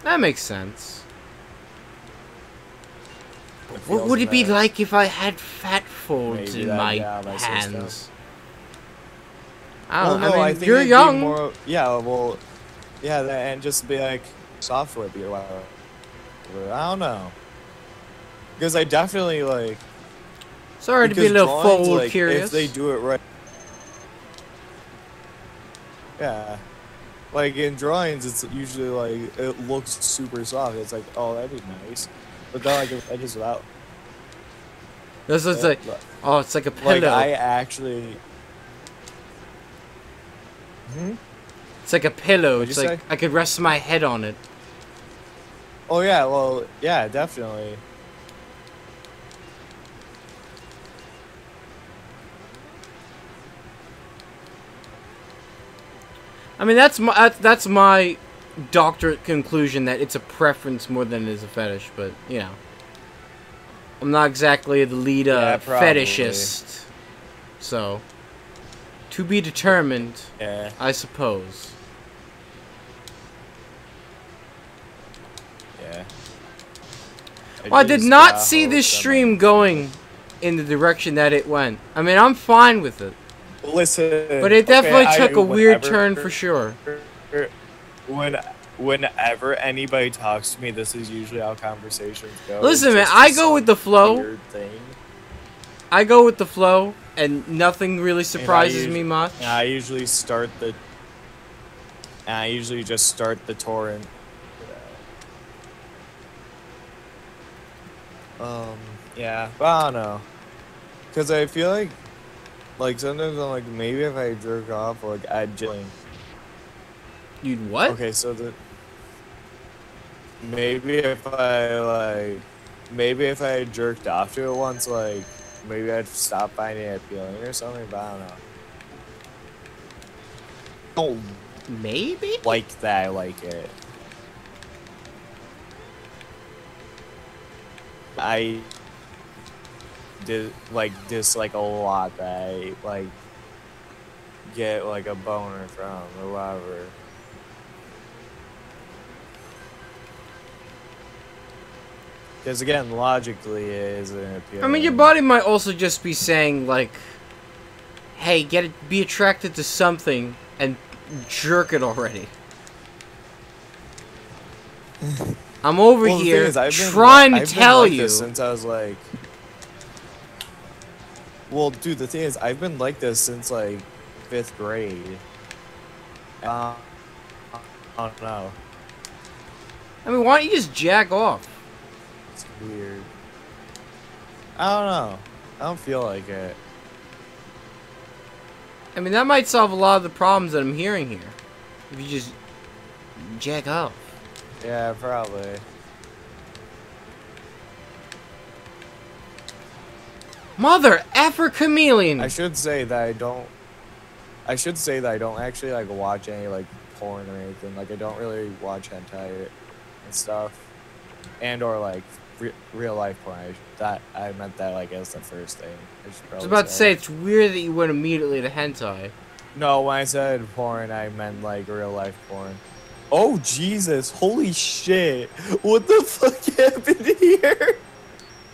That makes sense. It What feels would it be nice. like if I had fat folds Maybe in that- my yeah, my system. hands? I don't know. Well, no, I mean, think you're it'd be young. More, yeah, well, yeah, and just be like soft whippy or whatever. I don't know. Because I definitely like. Sorry to be a because little drawings, forward like, curious. If they do it right. Yeah. Like in drawings, it's usually like it looks super soft. It's like, oh, that'd be nice. But then like if I just without. This is like, oh, it's like a pillow. Like I actually. It's like a pillow. What'd It's you like say? I could rest my head on it. Oh yeah, well, yeah, definitely. I mean, that's my doctorate conclusion, that it's a preference more than it is a fetish. But you know, I'm not exactly the lead fetishist, so to be determined. Yeah. I suppose. Yeah. Well, I did not see this stream going in the direction that it went. I mean, I'm fine with it. Listen, But it definitely okay, took a weird whenever- turn for sure. Whenever anybody talks to me, this is usually how conversations go. Listen, It's man, just I go with the flow. weird thing. I go with the flow, and nothing really surprises me much. And I usually start the. And I usually just start the torrent. Yeah, but I don't know. Cause I feel like sometimes I'm like, maybe if I jerk off, like I'd just. You'd what? Okay, so maybe if I jerked off to it once, like maybe I'd stop finding it appealing or something. But I don't know. Maybe? Like that, I like it. I dislike a lot that I like get like a boner from or whatever. Because again, logically, it isn't appealing. I mean, your body might also just be saying like, "Hey, be attracted to something and jerk it already." I'm over Well, the here thing is, trying to I've been tell like you. this since I was like. Well, dude, the thing is, I've been like this since like 5th grade. I don't know. I mean, why don't you just jack off? It's weird. I don't know. I don't feel like it. I mean, that might solve a lot of the problems that I'm hearing here. If you just jack off. Yeah, probably. Mother effer chameleon. I should say that I don't actually like watch any like porn or anything. Like I don't really watch hentai and stuff, and or like real life porn. I meant that like as the first thing. I was about to say it's weird that you went immediately to hentai. No, when I said porn, I meant like real life porn. Oh Jesus! Holy shit! What the fuck happened here?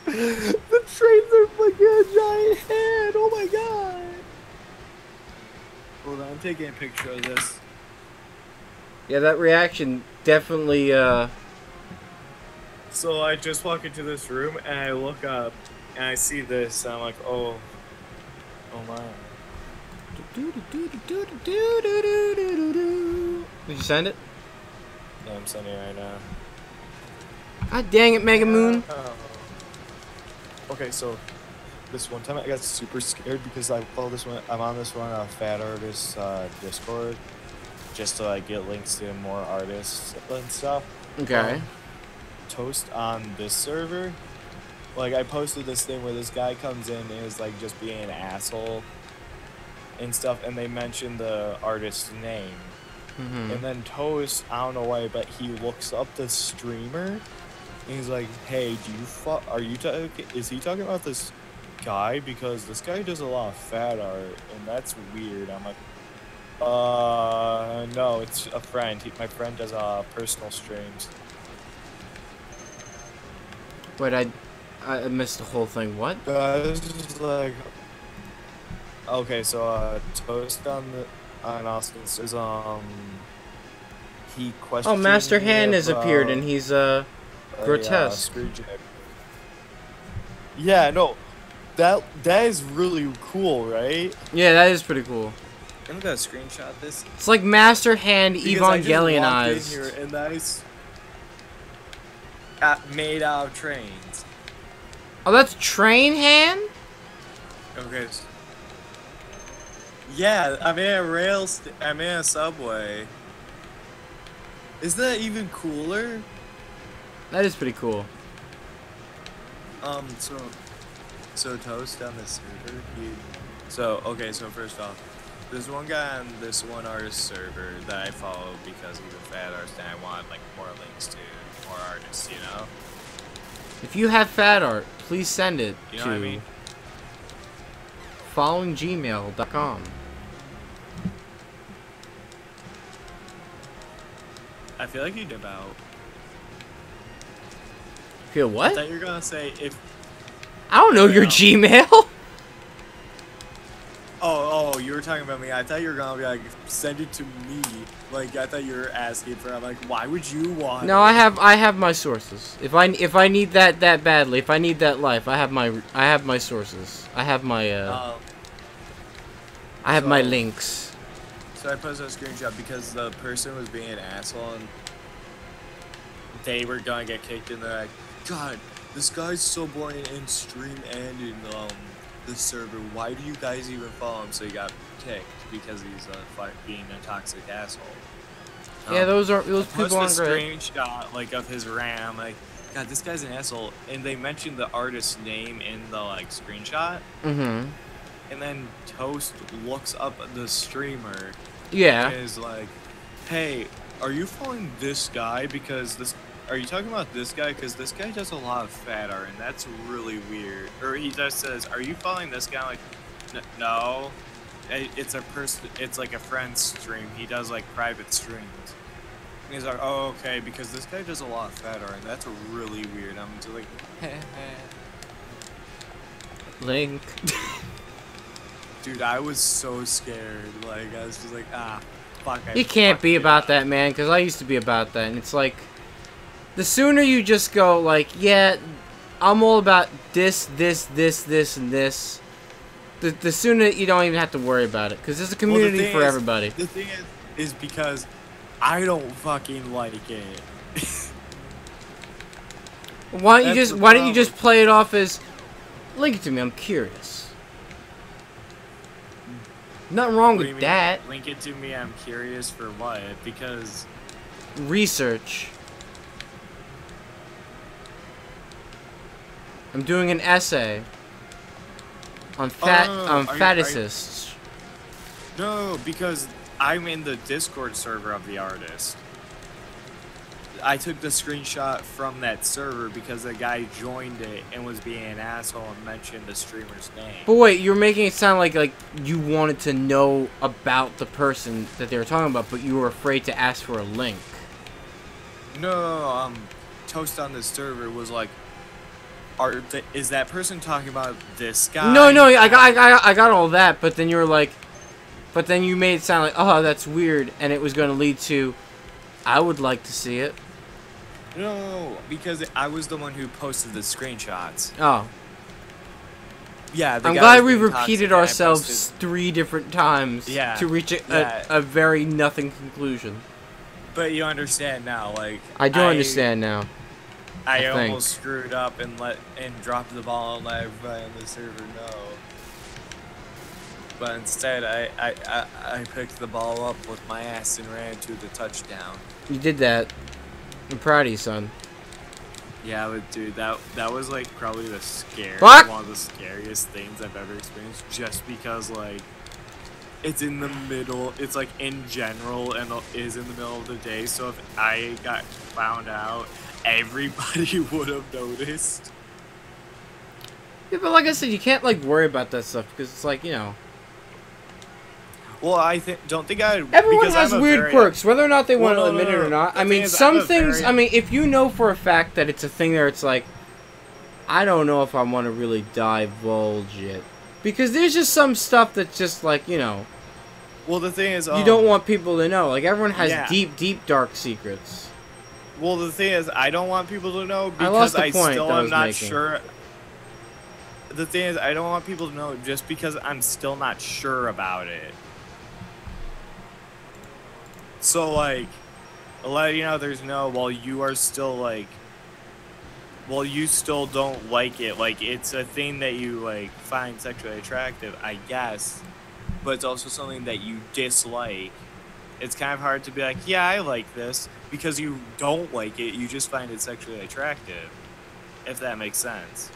The trains are fucking a giant head! Oh my god! Hold on, I'm taking a picture of this. Yeah, that reaction definitely, So I just walk into this room and I look up and I see this and I'm like, oh my. Did you send it? Yeah, I'm sending it right now. God dang it, Mega Moon. Okay, so this one time I got super scared because I'm on this one Fat Artist Discord just to like get links to more artists and stuff. Okay. Toast on this server. Like I posted this thing where this guy comes in and is like just being an asshole and stuff, and they mention the artist's name. And then Toast, I don't know why, but he looks up the streamer and he's like, "Hey, is he talking about this guy? Because this guy does a lot of fat art and that's weird." I'm like, no, it's a friend. My friend does personal streams. Wait, I missed the whole thing. What? It's just like, okay, so Toast on Austin is he questioned. Oh, Master me Hand has about appeared and he's grotesque. Yeah, no, that is really cool, right? Yeah, that is pretty cool. I'm gonna screenshot this. It's like Master Hand Because I just walked in Evangelionized. here and made out of trains. Oh, that's Train Hand? Okay. Yeah, I'm in a I'm in a subway. Isn't that even cooler? That is pretty cool. So Toast on the server, so first off, there's one guy on this one artist server that I follow because he's a fat artist and I want like more links to more artists, you know? If you have fat art, please send it You know to what I mean? followinggmail.com. I feel like you dip out. Feel I what? thought you were gonna say if. I don't know your No. Gmail. Oh, you were talking about me. I thought you were gonna be like, send it to me. Like, I thought you were asking for. I'm like, why would you want? No, it? I have my sources. If I need that badly, if I need that life, I have my sources. I have my my links. So I posted a screenshot because the person was being an asshole and they were gonna get kicked and they're like, God, this guy's so boring in stream and in the server. Why do you guys even follow him? So he got kicked because he's being a toxic asshole. Yeah, those people aren't a great. screenshot like of his RAM, like, God, this guy's an asshole, and they mentioned the artist's name in the like screenshot. Mm-hmm. And then Toast looks up the streamer. Yeah. And is like, hey, are you following this guy because this? Are you talking about this guy? Because this guy does a lot of fat art, and that's really weird. Or he just says, are you following this guy? I'm like, no. It's a person. It's like a friend's stream. He does like private streams. And he's like, oh, okay, because this guy does a lot of fat art, and that's really weird. I'm just like, Link. dude, I was so scared. Like, I was just like, ah, fuck. You can't be about that, man, because I used to be about that, and it's like, the sooner you just go, like, yeah, I'm all about this, and this, the sooner you don't even have to worry about it, because there's a community for everybody. The thing is because I don't fucking like it. Why don't you just play it off as, link it to me, I'm curious. Nothing wrong with that. Link it to me, I'm curious for what? Because research. I'm doing an essay on feticists. No, because I'm in the Discord server of the artist. I took the screenshot from that server because the guy joined it and was being an asshole and mentioned the streamer's name. But wait, you're making it sound like you wanted to know about the person that they were talking about, but you were afraid to ask for a link. No, Toast on this server was like, is that person talking about this guy? No, I got all that, but then you were like, but then you made it sound like, oh, that's weird, and it was going to lead to, I would like to see it. No, because I was the one who posted the screenshots. Oh. Yeah, I'm glad we repeated ourselves 3 different times to reach a very nothing conclusion. But you understand now, like, I do understand now. I almost screwed up and dropped the ball and let everybody on the server know. But instead, I picked the ball up with my ass and ran to the touchdown. You did that. I'm proud of you, son. Yeah, but dude, that was like probably the What? one of the scariest things I've ever experienced. Just because like it's in the middle, it's like in general, and is in the middle of the day. So if I got found out, everybody would have noticed. Yeah, but like I said, you can't like worry about that stuff because it's like, you know. Well, don't think I. Everyone has weird quirks, whether or not they want to admit it or not. I mean, some things. I mean, if you know for a fact that it's a thing there, it's like, I don't know if I want to really divulge it, because there's just some stuff that's just like, you know. Well, the thing is, you don't want people to know. Like, everyone has deep, dark secrets. Well, the thing is, I don't want people to know because I still am not sure. The thing is, I don't want people to know just because I'm still not sure about it. So, like, I'll let you know there's no, while you are still, like, well, you still don't like it. Like, it's a thing that you, like, find sexually attractive, I guess. But it's also something that you dislike. It's kind of hard to be like, yeah, I like this, because you don't like it, you just find it sexually attractive. If that makes sense.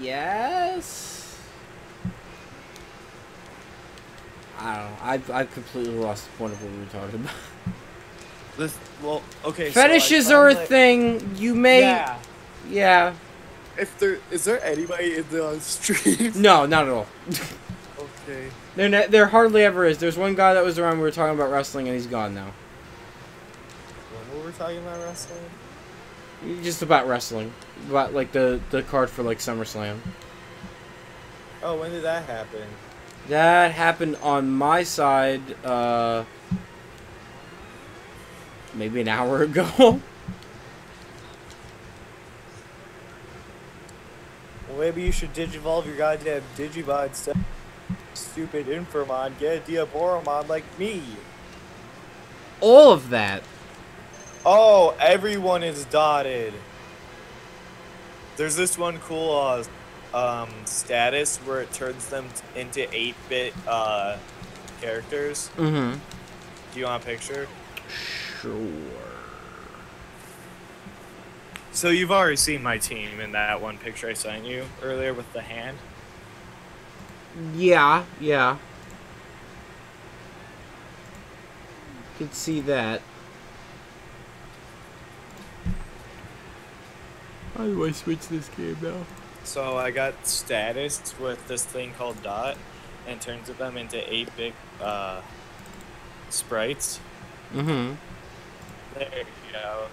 Yes. I don't know. I've completely lost the point of what we were talking about. Well, okay. Fetishes are a thing. You may. Yeah. Is there anybody in the stream? No, not at all. Okay. There hardly ever is. There's one guy that was around. We were talking about wrestling, and he's gone now. When were we talking about wrestling? Just about wrestling, about like the card for like SummerSlam. Oh, when did that happen? That happened on my side, maybe an hour ago. Well, maybe you should digivolve your goddamn Digimon instead. Stupid Infomon, get a Diaboromon like me. All of that. Oh, everyone is dotted. There's this one cool status where it turns them into 8-bit characters. Mm-hmm. Do you want a picture? Sure. So you've already seen my team in that one picture I sent you earlier with the hand. Yeah, yeah. Could see that. How do I switch this game now? So I got status with this thing called dot, and turns them into 8-bit sprites. Mm-hmm. There you go.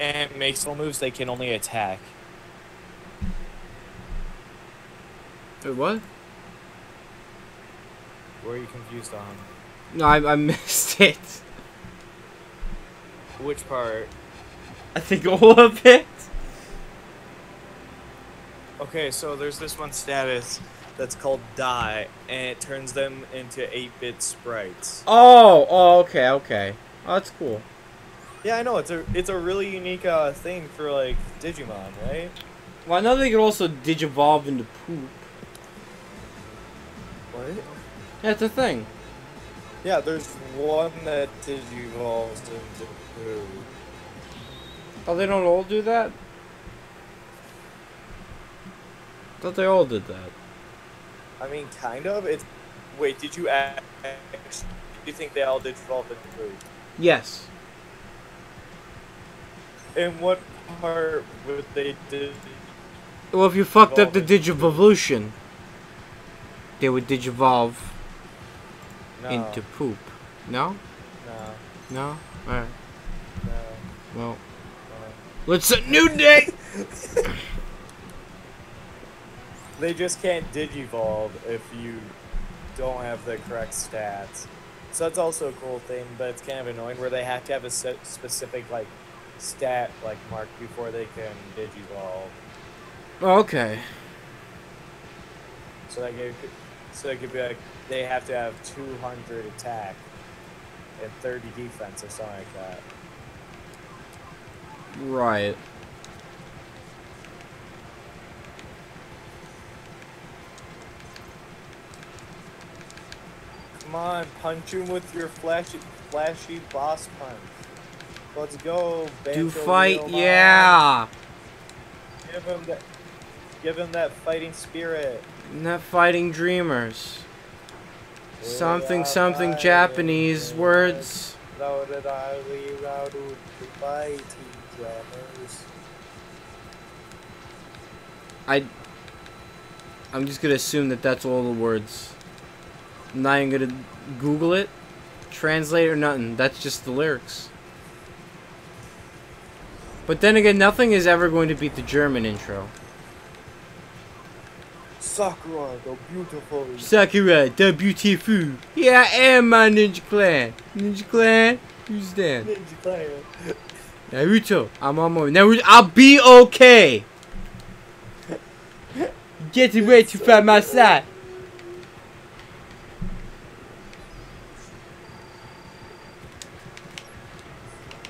And makes full moves they can only attack. Wait, what? What are you confused on? No, I missed it. Which part? I think all of it. Okay, so there's this one status that's called die, and it turns them into 8-bit sprites. Oh, okay, okay. Oh, that's cool. Yeah, I know, it's a really unique thing for, like, Digimon, right? Well, I know they could also digivolve into poop. What? That's a thing. Yeah, there's one that digivolves into poo. Oh, they don't all do that? I thought they all did that. I mean, kind of. It's. Wait, did you actually? Do you think they all digivolve into poo? Yes. In what part would they do? Well, if you fucked up the Digivolution, they would digivolve into poop. No? No. No? Alright. No. Well, No. let's a new day! They just can't digivolve if you don't have the correct stats. So that's also a cool thing, but it's kind of annoying where they have to have a specific like stat like mark before they can digivolve. Okay. So it could be like they have to have 200 attack and 30 defense or something like that. Right. Come on, punch him with your flashy boss punch. Let's go, Do Banjo fight, Leomon. yeah! Give him that fighting spirit. Not fighting dreamers. Something, Yeah, something fighting Japanese dreamers. words. Fighting dreamers. I'm just gonna assume that that's all the words. I'm not even gonna Google it, translate or nothing. That's just the lyrics. But then again, nothing is ever going to beat the German intro. Sakura, the beautiful. Sakura, the beautiful. Yeah, I am my Ninja Clan. Ninja Clan? Who's that? Ninja Clan. Naruto, I'm on my Naruto. I'll be okay. Get away to find my side.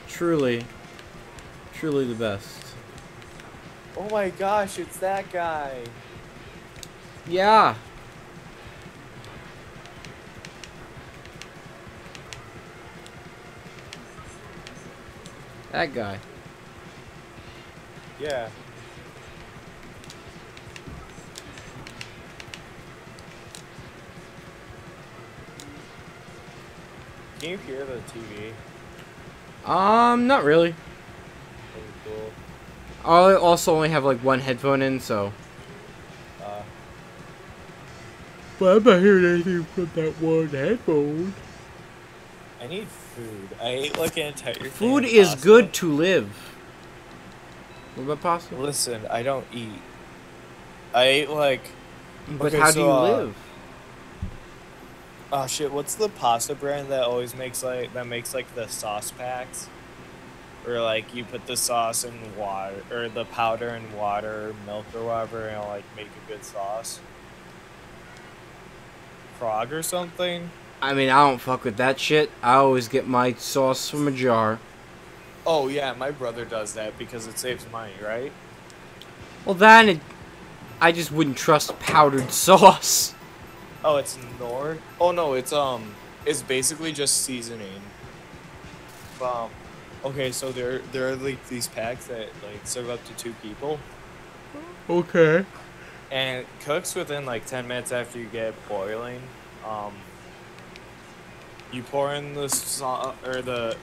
Truly, truly the best. Oh my gosh, it's that guy. Yeah. That guy. Yeah. Can you hear the TV? Not really. Pretty cool. I also only have like one headphone in, so. But I'm not hearing anything from that one headphone. I need food. I ate like an entire thing Food of is pasta. good to live. What about pasta? Listen, I don't eat. I ate like. But Okay, how so, do you live? Oh shit! What's the pasta brand that always makes like the sauce packs? Where like you put the sauce in water or the powder in water, milk or whatever, and it'll like make a good sauce. Frog or something. I mean, I don't fuck with that shit. I always get my sauce from a jar. Oh yeah, my brother does that because it saves money, right? Well, I just wouldn't trust powdered sauce. Oh, it's Nord. Oh no, it's basically just seasoning. Okay, so there are like these packs that like serve up to 2 people, Okay. and it cooks within like 10 minutes after you get it boiling. You pour in the sauce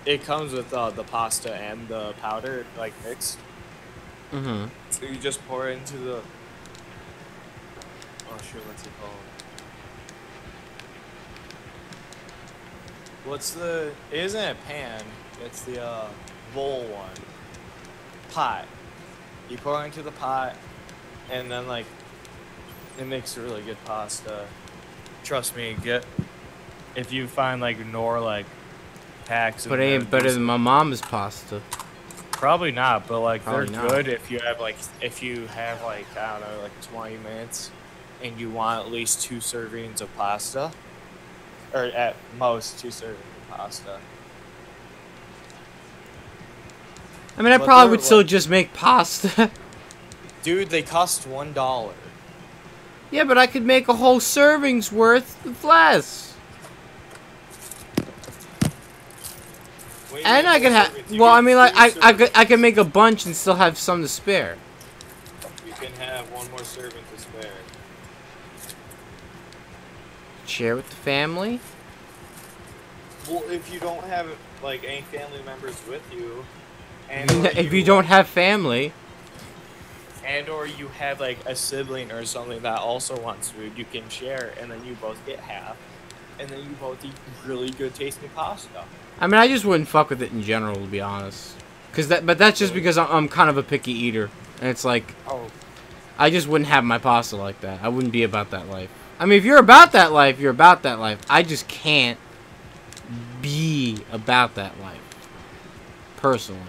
it comes with the pasta and the powder like mixed. Mm-hmm. So you just pour it into the. Oh shit! What's it called? It isn't a pan. It's the bowl one. Pot. You pour it into the pot, and then like, it makes a really good pasta. Trust me, if you find like Nor like packs. But it ain't better than my mom's pasta. Probably not, but like Probably they're not. good if you have like I don't know like 20 minutes, and you want at least 2 servings of pasta, or at most 2 servings of pasta. I mean, I But probably they're would still like- just make pasta. Dude, they cost $1. Yeah, but I could make a whole serving's worth with less. What do you And mean I could whole have. servings? You Well, I can mean, like, do servings. I could make a bunch and still have some to spare. You can have 1 more serving to spare. Share with the family. Well, if you don't have like any family members with you, and If you don't have family. or you have like a sibling or something that also wants food, you can share, and then you both get half, and then you both eat really good tasting pasta. I mean, I just wouldn't fuck with it in general, to be honest. But that's just because I'm kind of a picky eater, and it's like Oh, I just wouldn't have my pasta like that. I wouldn't be about that life. I mean, if you're about that life, you're about that life. I just can't be about that life, personally.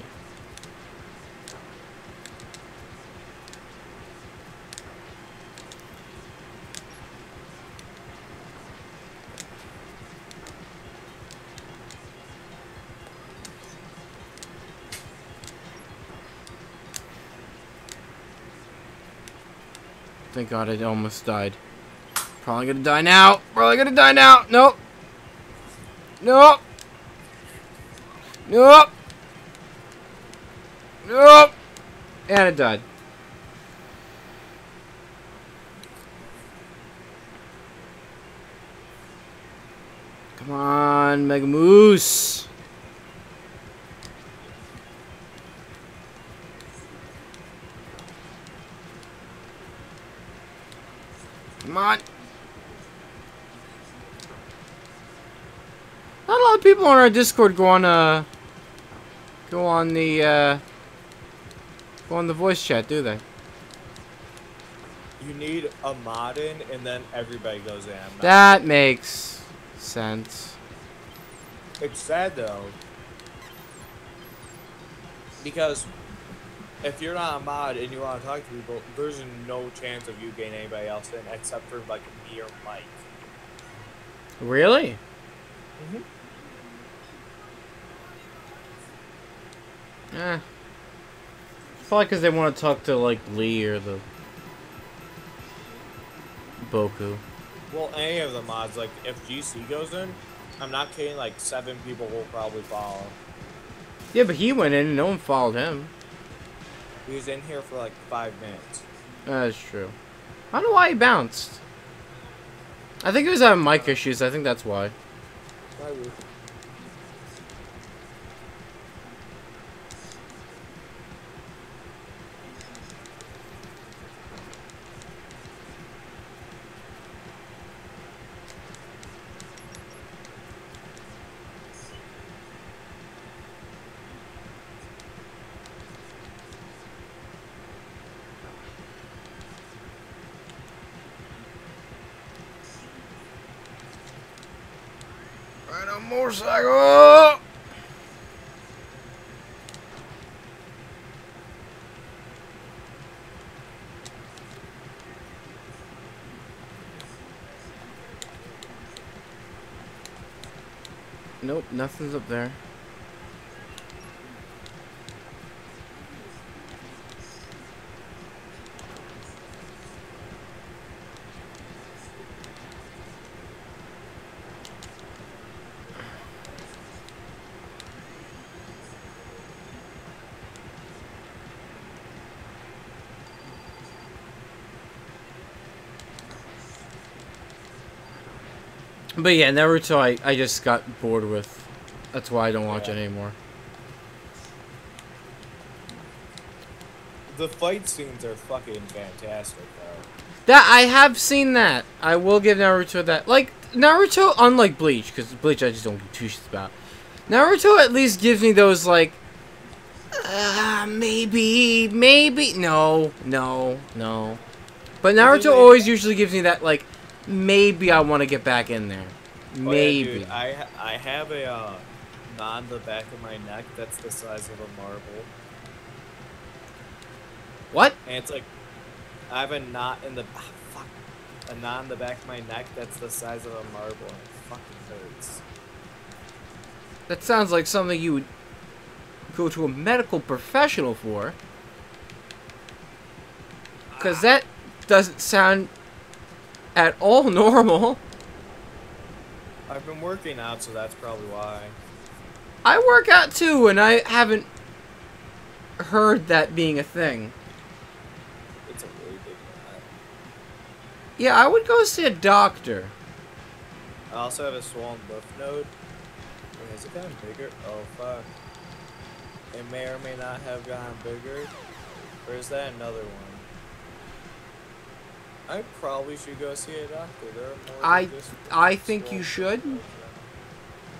Thank God I almost died. Probably gonna die now. Probably gonna die now. Nope. Nope. Nope. Nope. And it died. Come on, Mega Moose. Come on. Not a lot of people on our Discord go on the voice chat, do they? you need a mod in, and then everybody goes in. That makes sense. It's sad though, because if you're not a mod and you want to talk to people, there's no chance of you getting anybody else in except for like me or Mike. Really? Mhm. Eh. Probably because they want to talk to like Lee or the Boku. Well, any of the mods, like if GC goes in, I'm not kidding, like 7 people will probably follow. Yeah, but he went in and no one followed him. He was in here for like 5 minutes. That's true. I don't know why he bounced. I think he was having mic issues. I think that's why. Probably. motorcycle! Nope, nothing's up there. But yeah, Naruto I just got bored with. That's why I don't watch it anymore. The fight scenes are fucking fantastic, though. That I have seen that. I will give Naruto that. Like Naruto, unlike Bleach, because Bleach I just don't give two shits about. Naruto at least gives me those like, maybe, no. But Naruto always usually gives me that like, maybe I want to get back in there. Maybe. Oh, yeah, dude, I have a knot in the back of my neck that's the size of a marble. What? And it's like, I have a knot in the a knot in the back of my neck that's the size of a marble, and it fucking hurts. That sounds like something you would go to a medical professional for. Because that doesn't sound at all normal. I've been working out, so that's probably why. I work out too, and I haven't heard that being a thing. It's a really big knot. Yeah, I would go see a doctor. I also have a swollen lymph node. Wait, has it gotten bigger? Oh, fuck. It may or may not have gotten bigger. Or is that another one? I probably should go see a doctor. There are more than just I think you swollen should. lymph nodes.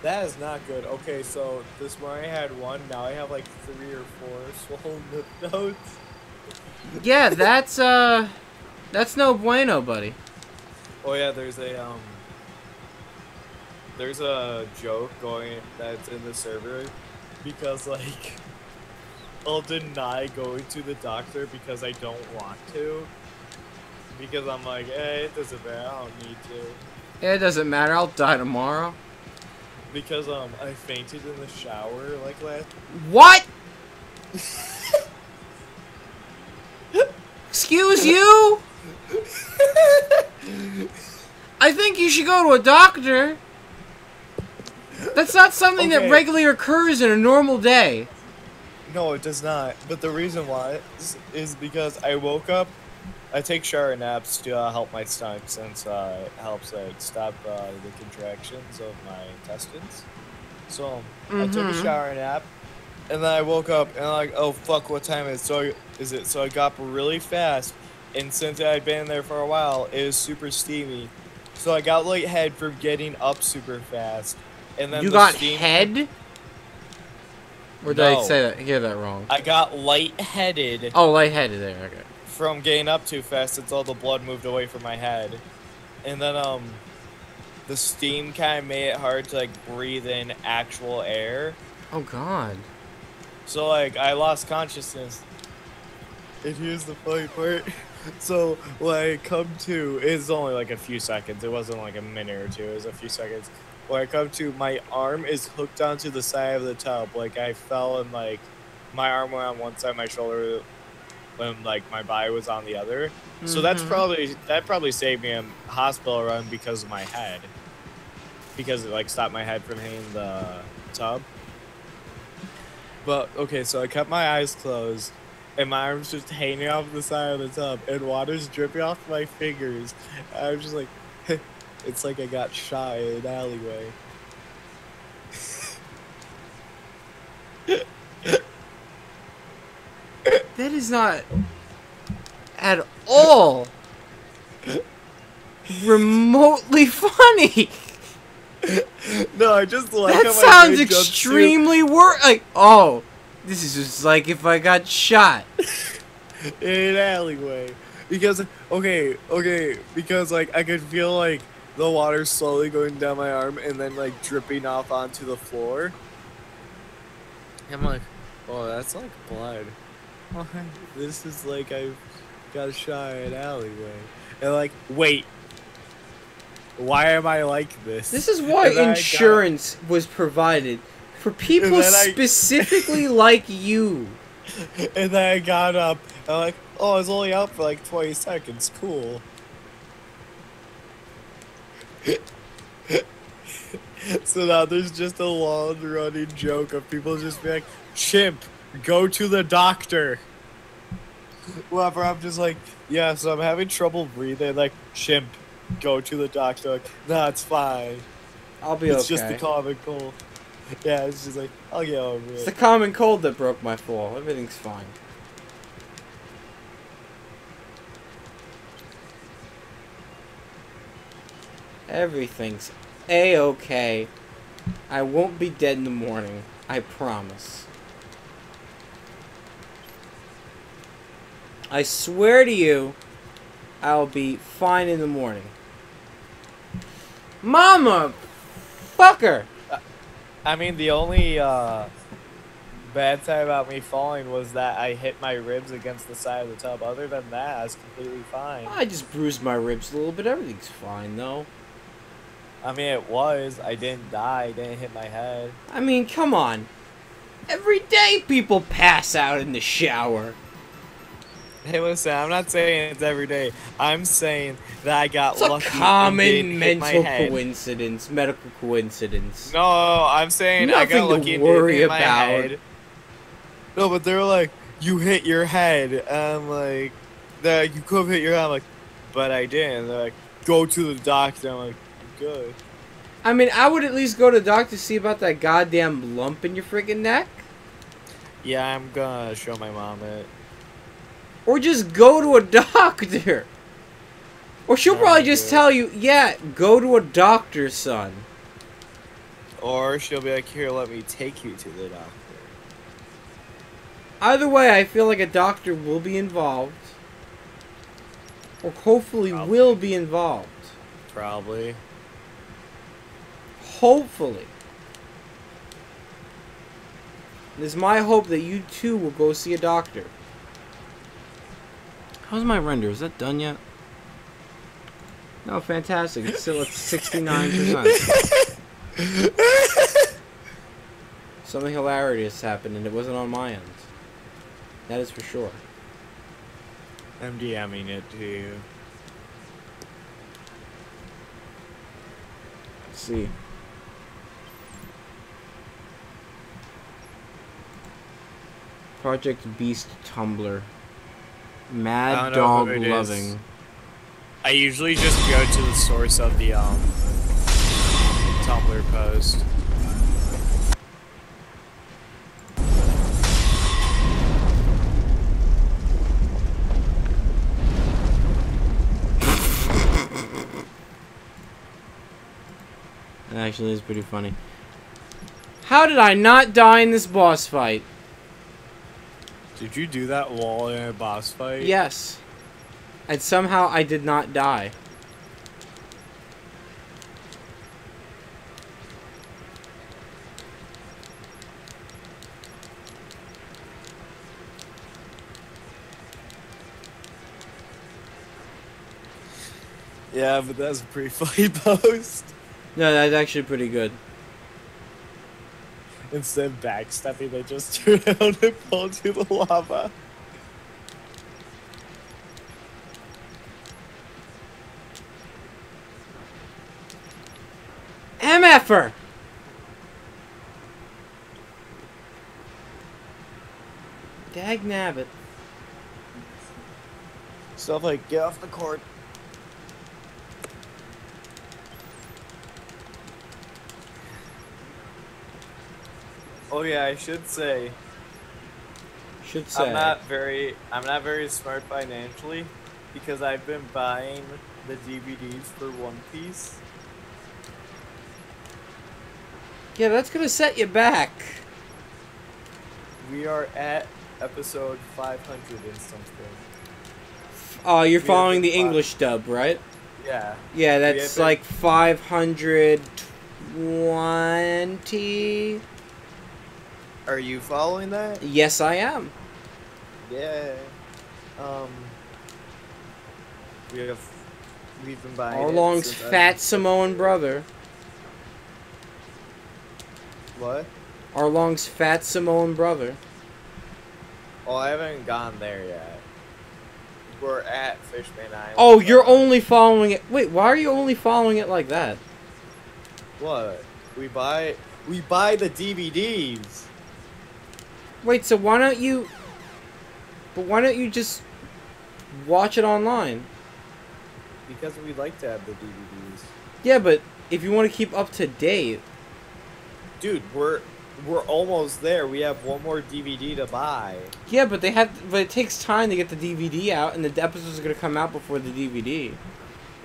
That is not good. Okay, so this morning I had one. Now I have like 3 or 4 swollen lymph nodes. Yeah, that's no bueno, buddy. Oh yeah, there's a joke going that's in the server because like I'll deny going to the doctor because I don't want to. Because I'm like, hey, it doesn't matter, I don't need to. It doesn't matter, I'll die tomorrow. Because I fainted in the shower like last. What? Excuse you? I think you should go to a doctor. That's not something that Okay. regularly occurs in a normal day. No, it does not. But the reason why is because I woke up. I take shower naps to help my stomach since it helps like stop the contractions of my intestines. So I took a shower nap, and then I woke up and I'm like, oh fuck, what time is it? So I got up really fast, and since I'd been there for a while, it was super steamy. So I got lightheaded from getting up super fast, and then You the got steam head? Or did I No. say that? Hear that wrong? I got lightheaded. Oh, lightheaded there. Okay. From getting up too fast until the blood moved away from my head. And then the steam kind of made it hard to like breathe in actual air. Oh God. So like I lost consciousness. And here's the funny part. So when I come to, it's only like a few seconds. It wasn't like a minute or two. It was a few seconds. When I come to, my arm is hooked onto the side of the tub. Like I fell and like my arm went on one side, my shoulder when like my body was on the other. So that probably saved me a hospital run because of my head. Because it like stopped my head from hitting the tub. But okay, so I kept my eyes closed and my arms just hanging off the side of the tub and water's dripping off my fingers. And I was just like it's like I got shot in an alleyway. That is not at all remotely funny. No, I just like That how my sounds brain jumps to- extremely like, oh, this is just like if I got shot. in an alleyway. Because okay, because like I could feel like the water slowly going down my arm and then like dripping off onto the floor. I'm like, oh, that's like blood. Oh, this is like I've got shot in an alleyway. And like, wait, why am I like this? This is why insurance was provided for people specifically like you. And then I got up. And I'm like, oh, I was only out for like 20 seconds. Cool. So now there's just a long running joke of people just being like, Chimp, go to the doctor. Whatever, I'm just like, yeah, so I'm having trouble breathing. Like, Chimp, go to the doctor. Like, nah, it's fine. I'll be It's okay. just the common cold. Yeah, it's just like, I'll get over it. It's the common cold that broke my fall. Everything's fine. Everything's A-okay. I won't be dead in the morning. I promise. I swear to you, I'll be fine in the morning. Mama! Fucker! I mean, the only bad thing about me falling was that I hit my ribs against the side of the tub. Other than that, I was completely fine. I just bruised my ribs a little bit. Everything's fine, though. I mean, it was. I didn't die. I didn't hit my head. I mean, come on. Every day people pass out in the shower. Hey, listen, I'm not saying it's every day. I'm saying that I got It's lucky. a common and didn't hit my mental head. coincidence, medical coincidence. No, I'm saying I got Nothing lucky to and worry didn't hit my about. head. No, but they were like, you hit your head. And I'm like, you could have hit your head. I'm like, but I didn't. They're like, go to the doctor. I'm like, good. I mean, I would at least go to the doctor to see about that goddamn lump in your freaking neck. Yeah, I'm gonna show my mom it. Or just go to a doctor. Or she'll probably just tell you, yeah, go to a doctor, son. Or she'll be like, here, let me take you to the doctor. Either way, I feel like a doctor will be involved. Or hopefully will be involved. Probably. Hopefully. It is my hope that you too will go see a doctor. How's my render? Is that done yet? No, fantastic. It's still at 69%. Something hilarious happened and it wasn't on my end. That is for sure. I'm DMing it to you. Let's see. Project Beast Tumblr. Mad Dog Loving. I usually just go to the source of the Tumblr post. It actually is pretty funny. How did I not die in this boss fight? Did you do that wall in a boss fight? Yes. And somehow I did not die. Yeah, but that's a pretty funny post. No, that's actually pretty good. Instead of backstepping, they just turn out and fall to the lava. MFer! Dag nabbit. Stuff like, get off the court. Oh yeah, I should say. Should say. I'm not very smart financially because I've been buying the DVDs for One Piece. Yeah, that's gonna set you back. We are at episode 500 and something. Oh, you're We following have the been English dub, right? Yeah. Yeah, that's like 520. Are you following that? Yes, I am. Yeah. We've been buying Arlong's it since fat Samoan brother. What? Arlong's fat Samoan brother. Oh, I haven't gone there yet. We're at Fishman Island. Oh, you're only following it. Wait, why are you only following it like that? What? We buy the DVDs. Wait, so why don't you... But why don't you just watch it online? Because we like to have the DVDs. Yeah, but if you want to keep up to date... Dude, we're almost there. We have one more DVD to buy. Yeah, but but it takes time to get the DVD out, and the episodes are gonna come out before the DVD.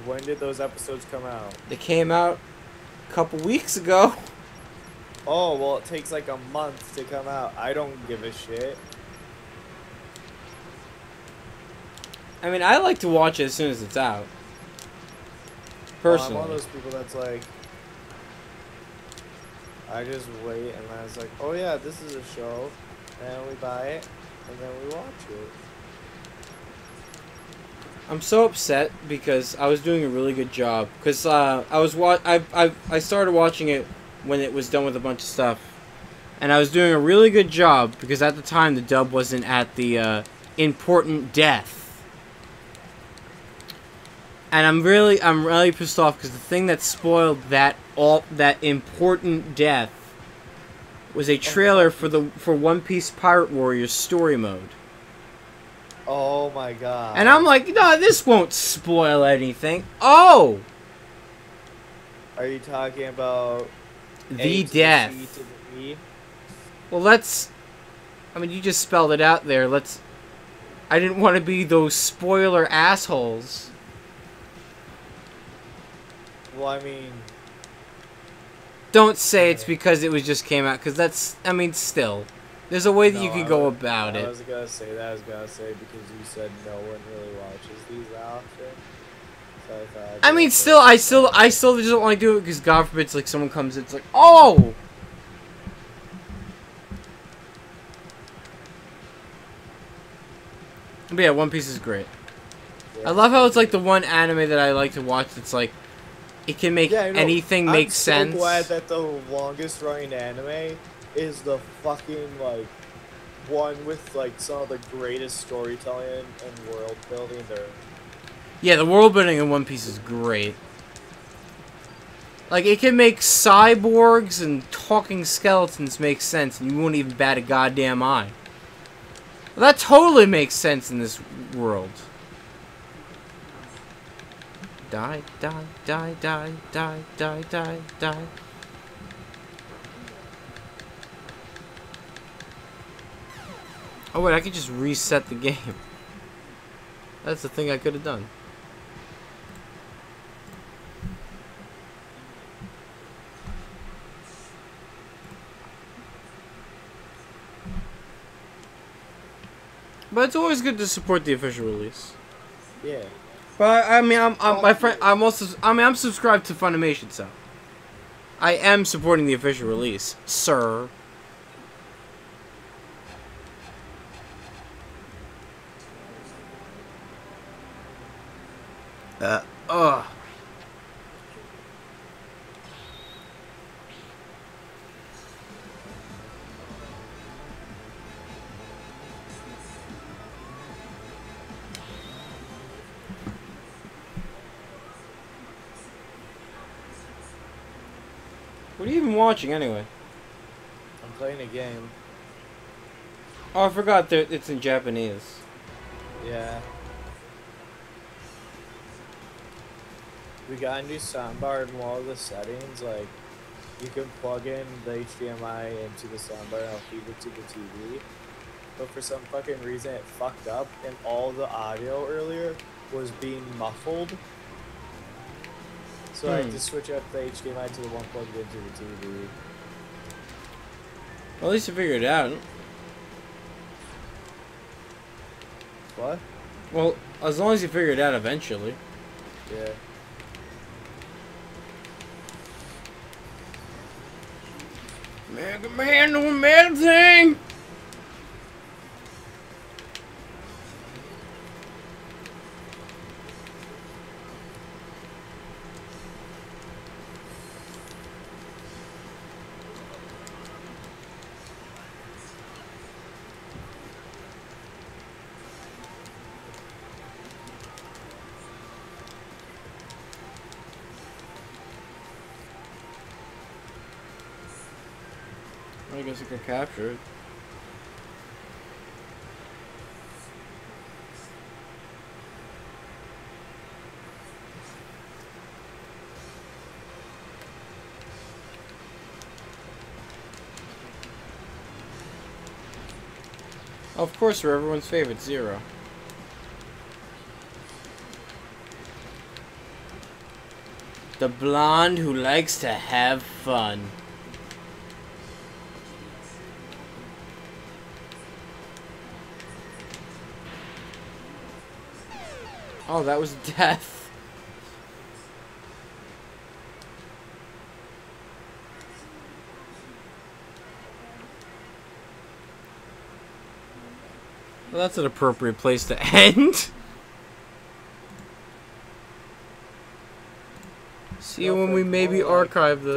When did those episodes come out? They came out a couple weeks ago. Oh, well, it takes like a month to come out. I don't give a shit. I mean, I like to watch it as soon as it's out. Personally. I'm one of those people that's like, I just wait, and then it's like, oh yeah, this is a show, and we buy it, and then we watch it. I'm so upset because I was doing a really good job. Because I started watching it when it was done with a bunch of stuff, and I was doing a really good job because at the time the dub wasn't at the important death. And I'm really pissed off because the thing that spoiled that important death was a trailer for One Piece Pirate Warriors story mode. Oh my god. And I'm like, no, this won't spoil anything. Oh! Are you talking about The A to death. the C to the E? Well, I mean, you just spelled it out there. I didn't want to be those spoiler assholes. Well, I mean... Don't say it's because it was just came out, because I mean, still. There's a way that you could go about I it. was gonna say because you said no one really watches these that often. So I thought I mean, still, I still just don't like doing it because God forbid, it's like someone comes in, it's like, oh! But yeah, One Piece is great. Yeah. I love how it's like the one anime that I like to watch that's like, it can make anything make sense. I'm so glad that the longest running anime is the fucking, like, one with, like, some of the greatest storytelling and world building there. Yeah, the world building in One Piece is great. Like, it can make cyborgs and talking skeletons make sense, and you won't even bat a goddamn eye. Well, that totally makes sense in this world. Die, die, die, die, die, die, die, die. Oh wait, I could just reset the game. That's the thing I could have done. But it's always good to support the official release. Yeah. But I mean, I'm subscribed to Funimation, so I am supporting the official release, sir. Ugh. What are you even watching anyway? I'm playing a game. Oh, I forgot that it's in Japanese. Yeah. We got a new soundbar in one of the settings, like, you can plug in the HDMI into the soundbar and I'll feed it to the TV. But for some fucking reason it fucked up and all the audio earlier was being muffled. So I had to switch up the HDMI to the one plugged into the TV. Well, at least you figured it out. What? Well, as long as you figure it out eventually. Yeah. MegaMan doing mad thing! I guess I could capture it. Of course, we're everyone's favorite, Zero. The blonde who likes to have fun. Oh, that was death. Well, that's an appropriate place to end. See you when we maybe archive the